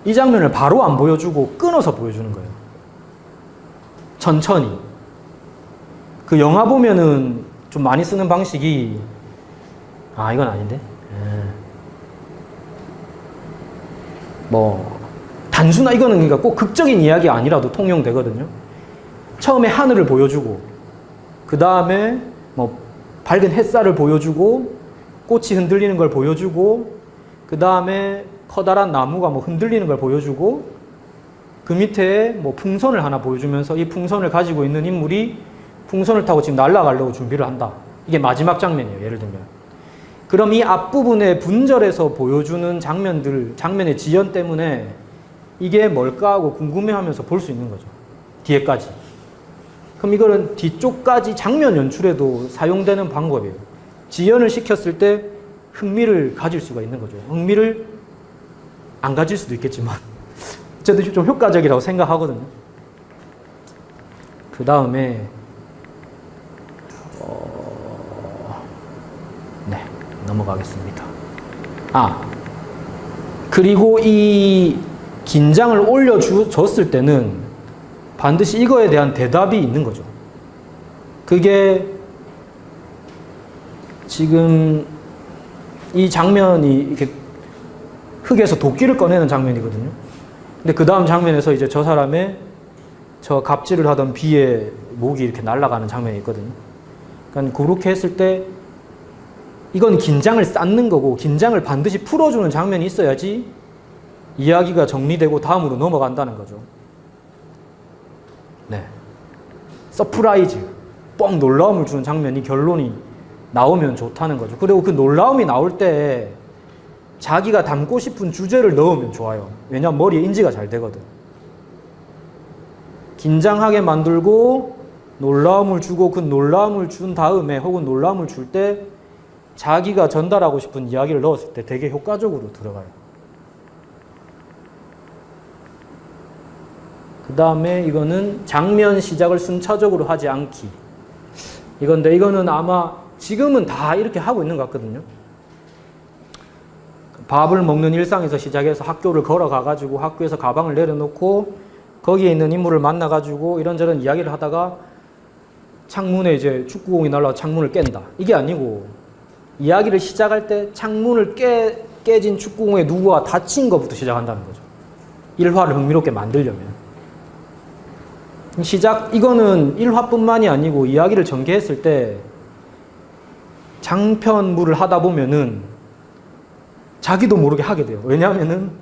이 장면을 바로 안 보여주고 끊어서 보여주는 거예요. 천천히. 그 영화 보면은 좀 많이 쓰는 방식이 이건 아닌데? 단순한 이거는 그러니까 꼭 극적인 이야기 아니라도 통용되거든요. 처음에 하늘을 보여주고 그 다음에 밝은 햇살을 보여주고 꽃이 흔들리는 걸 보여주고 그 다음에 커다란 나무가 흔들리는 걸 보여주고 그 밑에 풍선을 하나 보여주면서 이 풍선을 가지고 있는 인물이 풍선을 타고 지금 날아가려고 준비를 한다. 이게 마지막 장면이에요. 예를 들면 그럼 이 앞부분에 분절해서 보여주는 장면의 지연 때문에 이게 뭘까 하고 궁금해하면서 볼 수 있는 거죠. 뒤에까지. 그럼 이거는 뒤쪽까지 장면 연출에도 사용되는 방법이에요. 지연을 시켰을 때 흥미를 가질 수가 있는 거죠. 흥미를 안 가질 수도 있겠지만 어쨌든 좀 효과적이라고 생각하거든요. 그 다음에 네, 넘어가겠습니다. 그리고 이 긴장을 올려줬을 때는 반드시 이거에 대한 대답이 있는 거죠. 그게 지금 이 장면이 이렇게 흙에서 도끼를 꺼내는 장면이거든요. 근데 그 다음 장면에서 이제 저 사람의 저 갑질을 하던 비의 목이 이렇게 날아가는 장면이 있거든요. 그러니까 그렇게 했을 때 이건 긴장을 쌓는 거고 긴장을 반드시 풀어주는 장면이 있어야지 이야기가 정리되고 다음으로 넘어간다는 거죠. 네. 서프라이즈, 뻥 놀라움을 주는 장면이 결론이 나오면 좋다는 거죠. 그리고 그 놀라움이 나올 때 자기가 담고 싶은 주제를 넣으면 좋아요. 왜냐하면 머리에 인지가 잘 되거든. 긴장하게 만들고 놀라움을 주고 그 놀라움을 준 다음에 혹은 놀라움을 줄 때 자기가 전달하고 싶은 이야기를 넣었을 때 되게 효과적으로 들어가요. 그 다음에 이거는 장면 시작을 순차적으로 하지 않기. 이건데 이거는 아마 지금은 다 이렇게 하고 있는 것 같거든요. 밥을 먹는 일상에서 시작해서 학교를 걸어가가지고 학교에서 가방을 내려놓고 거기에 있는 인물을 만나가지고 이런저런 이야기를 하다가 창문에 이제 축구공이 날라와 창문을 깬다. 이게 아니고 이야기를 시작할 때 창문을 깨진 축구공에 누구가 다친 것부터 시작한다는 거죠. 일화를 흥미롭게 만들려면. 이거는 1화뿐만이 아니고 이야기를 전개했을 때 장편물을 하다 보면은 자기도 모르게 하게 돼요. 왜냐하면은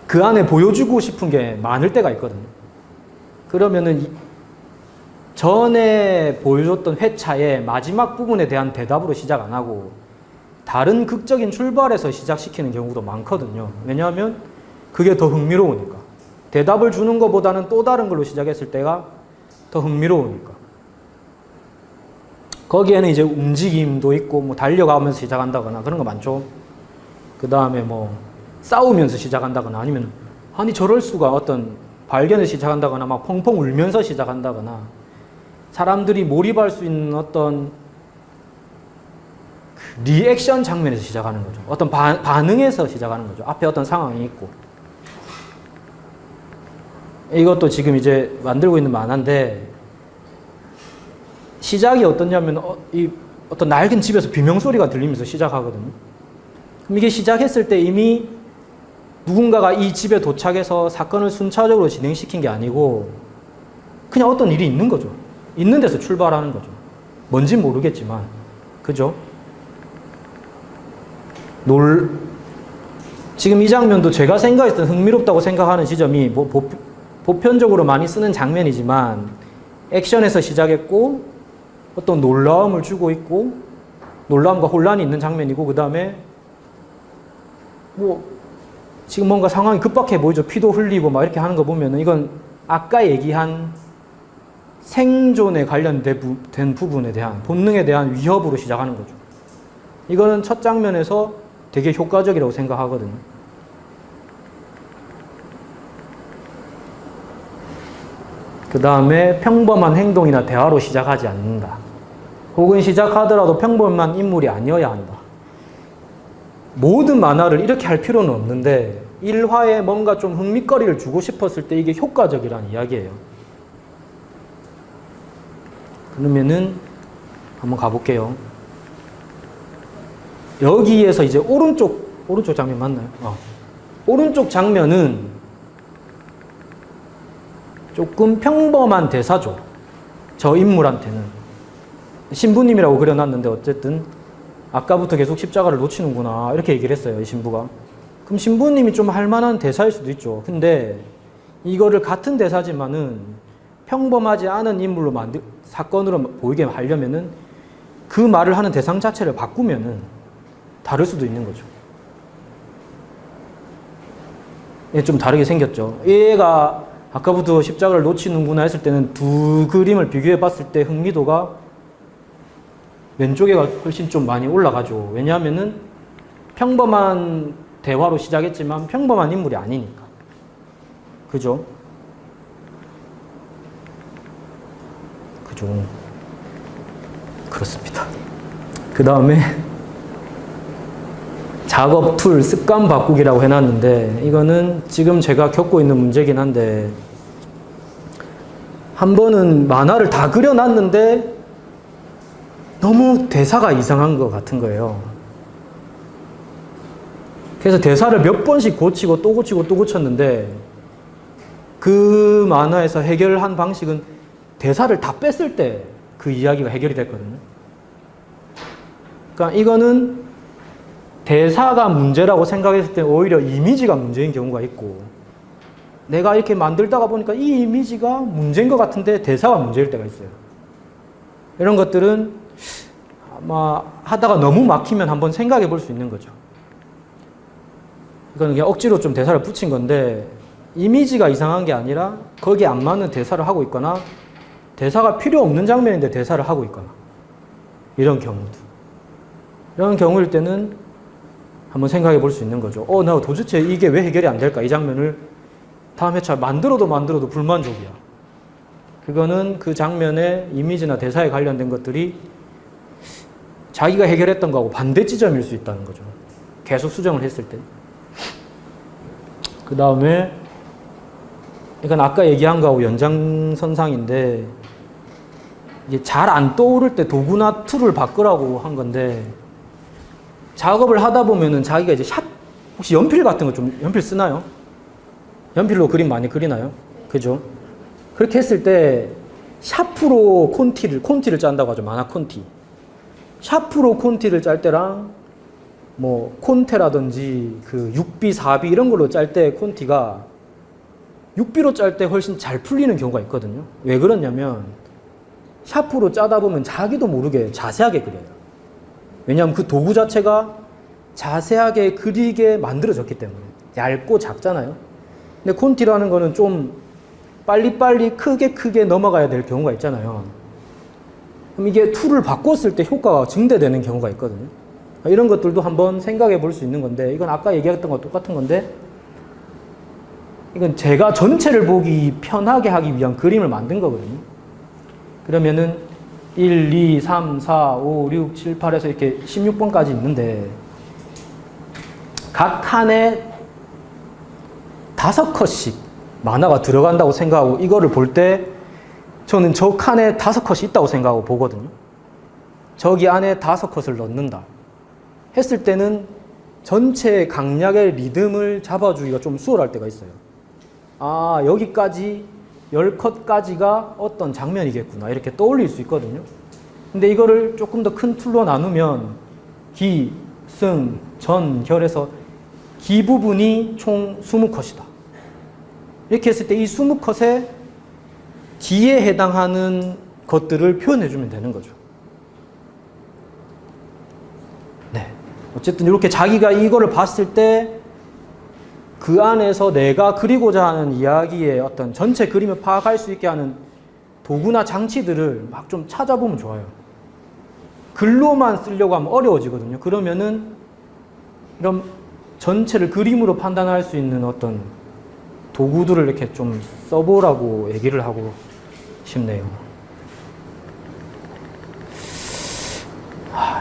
그 안에 보여주고 싶은 게 많을 때가 있거든요. 그러면은 전에 보여줬던 회차의 마지막 부분에 대한 대답으로 시작 안 하고 다른 극적인 출발에서 시작시키는 경우도 많거든요. 왜냐하면 그게 더 흥미로우니까. 대답을 주는 것보다는 또 다른 걸로 시작했을 때가 더 흥미로우니까. 거기에는 이제 움직임도 있고, 뭐 달려가면서 시작한다거나 그런 거 많죠. 그 다음에 뭐 싸우면서 시작한다거나 아니면 아니 저럴 수가 어떤 발견을 시작한다거나 막 펑펑 울면서 시작한다거나 사람들이 몰입할 수 있는 어떤 리액션 장면에서 시작하는 거죠. 어떤 반응에서 시작하는 거죠. 앞에 어떤 상황이 있고. 이것도 지금 이제 만들고 있는 만화인데 시작이 어떠냐면 어떤 낡은 집에서 비명소리가 들리면서 시작하거든요. 그럼 이게 시작했을 때 이미 누군가가 이 집에 도착해서 사건을 순차적으로 진행시킨 게 아니고 그냥 어떤 일이 있는 거죠. 있는 데서 출발하는 거죠. 뭔지 모르겠지만 그죠? 지금 이 장면도 제가 생각했던 흥미롭다고 생각하는 지점이 보편적으로 많이 쓰는 장면이지만 액션에서 시작했고 어떤 놀라움을 주고 있고 놀라움과 혼란이 있는 장면이고 그 다음에 뭐 지금 뭔가 상황이 급박해 보이죠. 피도 흘리고 막 이렇게 하는 거 보면은 이건 아까 얘기한 생존에 관련된 부분에 대한 본능에 대한 위협으로 시작하는 거죠. 이거는 첫 장면에서 되게 효과적이라고 생각하거든요. 그 다음에 평범한 행동이나 대화로 시작하지 않는다. 혹은 시작하더라도 평범한 인물이 아니어야 한다. 모든 만화를 이렇게 할 필요는 없는데 1화에 뭔가 좀 흥미거리를 주고 싶었을 때 이게 효과적이라는 이야기예요. 그러면은 한번 가볼게요. 여기에서 이제 오른쪽 장면 맞나요? 오른쪽 장면은 조금 평범한 대사죠. 저 인물한테는. 신부님이라고 그려놨는데 어쨌든 아까부터 계속 십자가를 놓치는구나 이렇게 얘기를 했어요. 이 신부가. 그럼 신부님이 좀 할만한 대사일 수도 있죠. 근데 이거를 같은 대사지만은 평범하지 않은 인물로 사건으로 보이게 하려면은 그 말을 하는 대상 자체를 바꾸면은 다를 수도 있는 거죠. 얘 좀 다르게 생겼죠. 얘가 아까부터 십자가를 놓치는구나 했을 때는 두 그림을 비교해 봤을 때 흥미도가 왼쪽에가 훨씬 좀 많이 올라가죠. 왜냐하면은 평범한 대화로 시작했지만 평범한 인물이 아니니까. 그죠? 그죠? 그렇습니다. 그 다음에 작업 툴 습관 바꾸기라고 해놨는데 이거는 지금 제가 겪고 있는 문제긴 한데 한 번은 만화를 다 그려놨는데 너무 대사가 이상한 것 같은 거예요. 그래서 대사를 몇 번씩 고치고 또 고치고 또 고쳤는데 그 만화에서 해결한 방식은 대사를 다 뺐을 때 그 이야기가 해결이 됐거든요. 그러니까 이거는 대사가 문제라고 생각했을 때 오히려 이미지가 문제인 경우가 있고 내가 이렇게 만들다가 보니까 이 이미지가 문제인 것 같은데 대사가 문제일 때가 있어요. 이런 것들은 아마 하다가 너무 막히면 한번 생각해 볼 수 있는 거죠. 이건 그냥 억지로 좀 대사를 붙인 건데 이미지가 이상한 게 아니라 거기에 안 맞는 대사를 하고 있거나 대사가 필요 없는 장면인데 대사를 하고 있거나 이런 경우도. 이런 경우일 때는 한번 생각해 볼 수 있는 거죠. 나 도대체 이게 왜 해결이 안 될까? 이 장면을 다음 회차 만들어도 불만족이야. 그거는 그 장면의 이미지나 대사에 관련된 것들이 자기가 해결했던 거하고 반대 지점일 수 있다는 거죠. 계속 수정을 했을 때. 그 다음에 이건 아까 얘기한 거하고 연장선상인데 이게 잘 안 떠오를 때 도구나 툴을 바꾸라고 한 건데 작업을 하다 보면은 자기가 이제 혹시 연필 같은 거 좀 연필 쓰나요? 연필로 그림 많이 그리나요? 그죠? 그렇게 했을 때 샤프로 콘티를 짠다고 하죠. 만화 콘티. 샤프로 콘티를 짤 때랑 뭐 콘테라든지 그 6B, 4B 이런 걸로 짤 때 콘티가 6B로 짤 때 훨씬 잘 풀리는 경우가 있거든요. 왜 그러냐면 샤프로 짜다 보면 자기도 모르게 자세하게 그려요. 왜냐하면 그 도구 자체가 자세하게 그리게 만들어졌기 때문에. 얇고 작잖아요. 근데 콘티라는 거는 좀 빨리빨리 크게 넘어가야 될 경우가 있잖아요. 그럼 이게 툴을 바꿨을 때 효과가 증대되는 경우가 있거든요. 이런 것들도 한번 생각해 볼 수 있는 건데 이건 아까 얘기했던 거 똑같은 건데 이건 제가 전체를 보기 편하게 하기 위한 그림을 만든 거거든요. 그러면은 1, 2, 3, 4, 5, 6, 7, 8에서 이렇게 16번까지 있는데 각 칸에 5컷씩 만화가 들어간다고 생각하고 이거를 볼 때 저는 저 칸에 5컷이 있다고 생각하고 보거든요. 저기 안에 5컷을 넣는다 했을 때는 전체 강약의 리듬을 잡아주기가 좀 수월할 때가 있어요. 여기까지 10컷까지가 어떤 장면이겠구나 이렇게 떠올릴 수 있거든요. 근데 이거를 조금 더 큰 툴로 나누면 기, 승, 전, 결에서 기 부분이 총 20컷이다. 이렇게 했을 때 이 20컷에 기에 해당하는 것들을 표현해주면 되는 거죠. 네. 어쨌든 이렇게 자기가 이거를 봤을 때 그 안에서 내가 그리고자 하는 이야기의 어떤 전체 그림을 파악할 수 있게 하는 도구나 장치들을 막 좀 찾아보면 좋아요. 글로만 쓰려고 하면 어려워지거든요. 그러면은 이런 전체를 그림으로 판단할 수 있는 어떤 도구들을 이렇게 좀 써보라고 얘기를 하고 싶네요.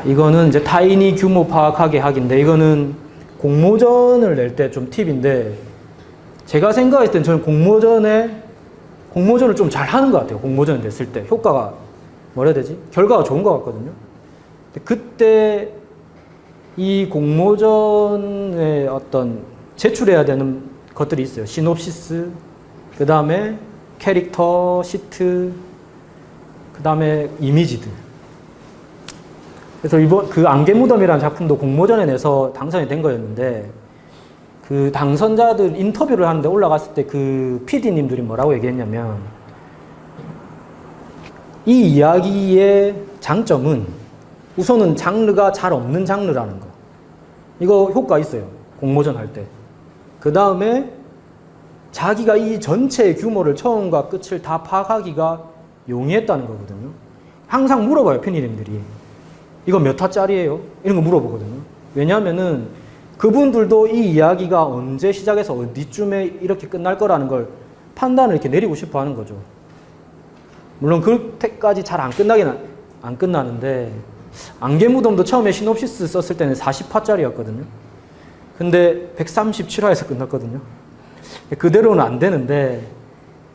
이거는 이제 타인이 규모 파악하게 하기인데 이거는 공모전을 낼 때 좀 팁인데 제가 생각했을 땐 저는 공모전을 좀 잘 하는 것 같아요. 공모전을 냈을 때 효과가 뭐라 해야 되지? 결과가 좋은 것 같거든요. 근데 그때 이 공모전에 어떤 제출해야 되는 것들이 있어요. 시놉시스, 그 다음에 캐릭터 시트, 그 다음에 이미지들. 그래서 이번 그 안개무덤이라는 작품도 공모전에 내서 당선이 된 거였는데 그 당선자들 인터뷰를 하는데 올라갔을 때 그 PD님들이 뭐라고 얘기했냐면 이 이야기의 장점은 우선은 장르가 잘 없는 장르라는 거. 이거 효과 있어요. 공모전 할 때. 그 다음에 자기가 이 전체의 규모를 처음과 끝을 다 파악하기가 용이했다는 거거든요. 항상 물어봐요, 편의점들이. 이거 몇 화짜리예요? 이런 거 물어보거든요. 왜냐하면은 그분들도 이 이야기가 언제 시작해서 어디쯤에 이렇게 끝날 거라는 걸 판단을 이렇게 내리고 싶어 하는 거죠. 물론 그때까지 잘 안 끝나는데, 안개무덤도 처음에 시놉시스 썼을 때는 40화짜리였거든요. 근데 137화에서 끝났거든요. 그대로는 안 되는데,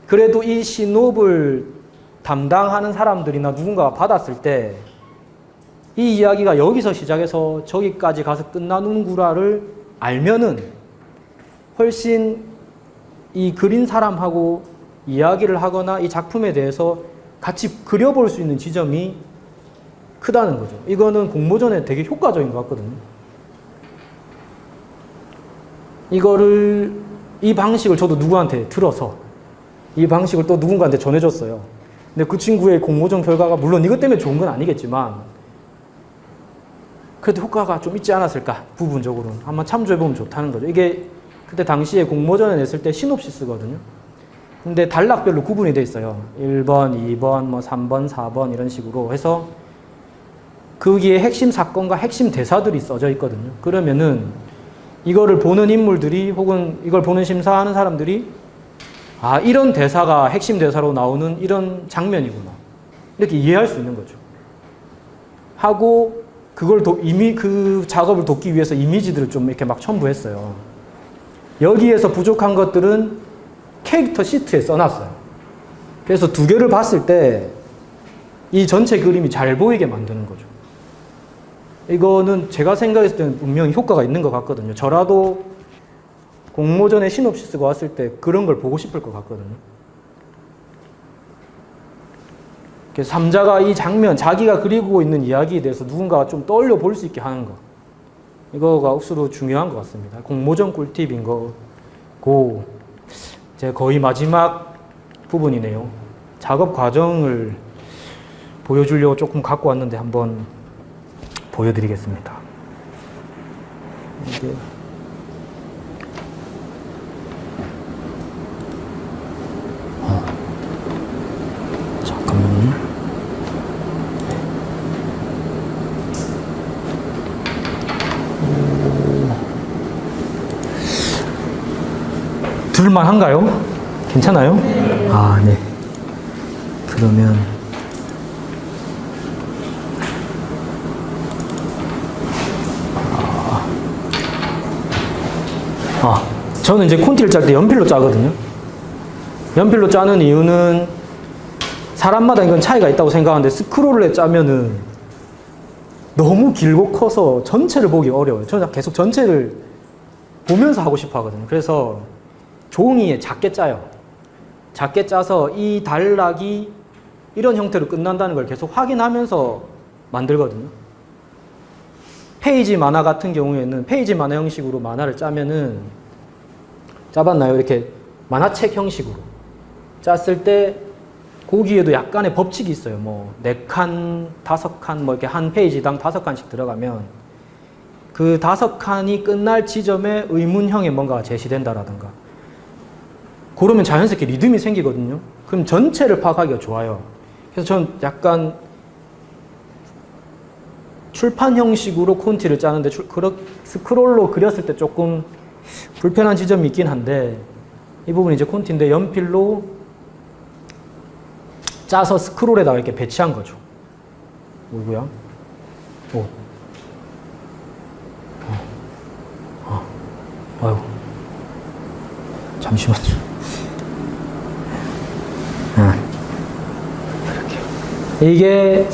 그래도 이 시놉을 담당하는 사람들이나 누군가가 받았을 때, 이 이야기가 여기서 시작해서 저기까지 가서 끝나는구라를 알면은 훨씬 이 그린 사람하고 이야기를 하거나 이 작품에 대해서 같이 그려볼 수 있는 지점이 크다는 거죠. 이거는 공모전에 되게 효과적인 것 같거든요. 이 방식을 저도 누구한테 들어서 이 방식을 또 누군가한테 전해줬어요. 근데 그 친구의 공모전 결과가 물론 이것 때문에 좋은 건 아니겠지만 그래도 효과가 좀 있지 않았을까, 부분적으로는. 한번 참조해보면 좋다는 거죠. 이게 그때 당시에 공모전에 냈을 때 시놉시스거든요. 근데 단락별로 구분이 돼 있어요. 1번, 2번, 뭐 3번, 4번 이런 식으로 해서 거기에 핵심 사건과 핵심 대사들이 써져 있거든요. 그러면은 이거를 보는 인물들이 혹은 이걸 보는 심사하는 사람들이 아, 이런 대사가 핵심 대사로 나오는 이런 장면이구나, 이렇게 이해할 수 있는 거죠. 하고 그걸 이미 그 작업을 돕기 위해서 이미지들을 좀 이렇게 막 첨부했어요. 여기에서 부족한 것들은 캐릭터 시트에 써놨어요. 그래서 두 개를 봤을 때 이 전체 그림이 잘 보이게 만드는 거죠. 이거는 제가 생각했을 때는 분명히 효과가 있는 것 같거든요. 저라도 공모전에 시놉시스가 왔을 때 그런 걸 보고 싶을 것 같거든요. 그래서 삼자가 이 장면, 자기가 그리고 있는 이야기에 대해서 누군가가 좀 떠올려 볼 수 있게 하는 거. 이거가 억수로 중요한 것 같습니다. 공모전 꿀팁인 거고, 이제 거의 마지막 부분이네요. 작업 과정을 보여주려고 조금 갖고 왔는데 한번 보여드리겠습니다. 이게 잠깐만요. 들을만한가요? 괜찮아요? 아, 네. 그러면 저는 이제 콘티를 짤 때 연필로 짜거든요. 연필로 짜는 이유는 사람마다 이건 차이가 있다고 생각하는데 스크롤에 짜면은 너무 길고 커서 전체를 보기 어려워요. 저는 계속 전체를 보면서 하고 싶어 하거든요. 그래서 종이에 작게 짜요. 작게 짜서 이 단락이 이런 형태로 끝난다는 걸 계속 확인하면서 만들거든요. 페이지 만화 같은 경우에는 페이지 만화 형식으로 만화를 짜면은, 짜봤나요? 이렇게 만화책 형식으로 짰을 때 거기에도 약간의 법칙이 있어요. 뭐 4칸, 5칸, 뭐 이렇게 한 페이지당 5칸씩 들어가면 그 5칸이 끝날 지점에 의문형의 뭔가가 제시된다라든가, 그러면 자연스럽게 리듬이 생기거든요. 그럼 전체를 파악하기가 좋아요. 그래서 저는 약간 출판 형식으로 콘티를 짜는데 스크롤로 그렸을 때 조금 불편한 지점이 있긴 한데, 이 부분이 이제 콘티인데 연필로 짜서 스크롤에다가 이렇게 배치한 거죠. 뭐고요? 아유, 잠시만요. 이렇게. 이게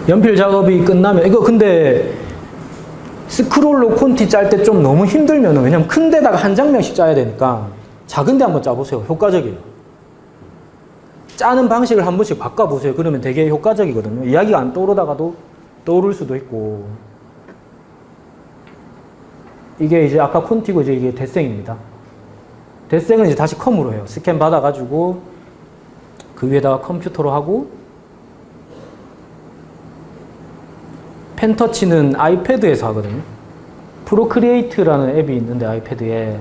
연필 작업이 끝나면, 이거 근데 스크롤로 콘티 짤 때 좀 너무 힘들면은, 왜냐면 큰 데다가 한 장면씩 짜야 되니까 작은 데 한번 짜보세요. 효과적이에요. 짜는 방식을 한 번씩 바꿔보세요. 그러면 되게 효과적이거든요. 이야기가 안 떠오르다가도 떠오를 수도 있고. 이게 이제 아까 콘티고 이제 이게 데생입니다. 데생은 이제 다시 컴으로 해요. 스캔 받아가지고 그 위에다가 컴퓨터로 하고 펜터치는 아이패드에서 하거든요. 프로크리에이트라는 앱이 있는데 아이패드에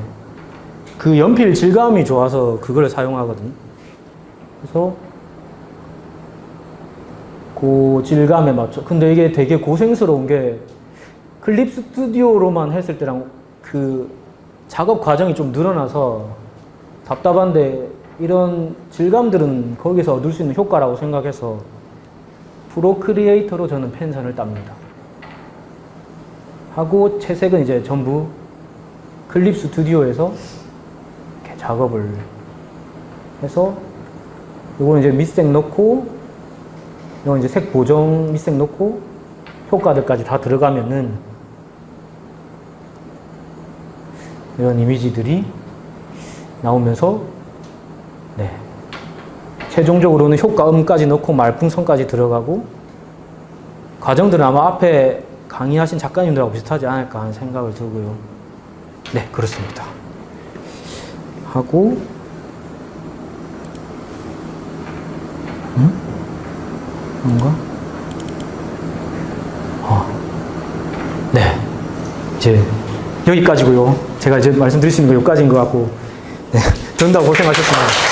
그 연필 질감이 좋아서 그걸 사용하거든요. 그래서 그 질감에 맞춰. 근데 이게 되게 고생스러운 게 클립 스튜디오로만 했을 때랑 그 작업 과정이 좀 늘어나서 답답한데 이런 질감들은 거기서 얻을 수 있는 효과라고 생각해서 프로크리에이터로 저는 펜선을 땁니다. 하고 채색은 이제 전부 클립 스튜디오에서 이렇게 작업을 해서 이거는 이제 밑색 넣고 이건 이제 색 보정 밑색 넣고 효과들까지 다 들어가면은 이런 이미지들이 나오면서 네. 최종적으로는 효과음까지 넣고 말풍선까지 들어가고 과정들은 아마 앞에 강의하신 작가님들하고 비슷하지 않을까 하는 생각을 들고요. 네, 그렇습니다. 하고 뭔가? 네. 이제 여기까지고요. 제가 이제 말씀드릴 수 있는 거 여기까지인 것 같고 네. 전부 다 고생하셨습니다.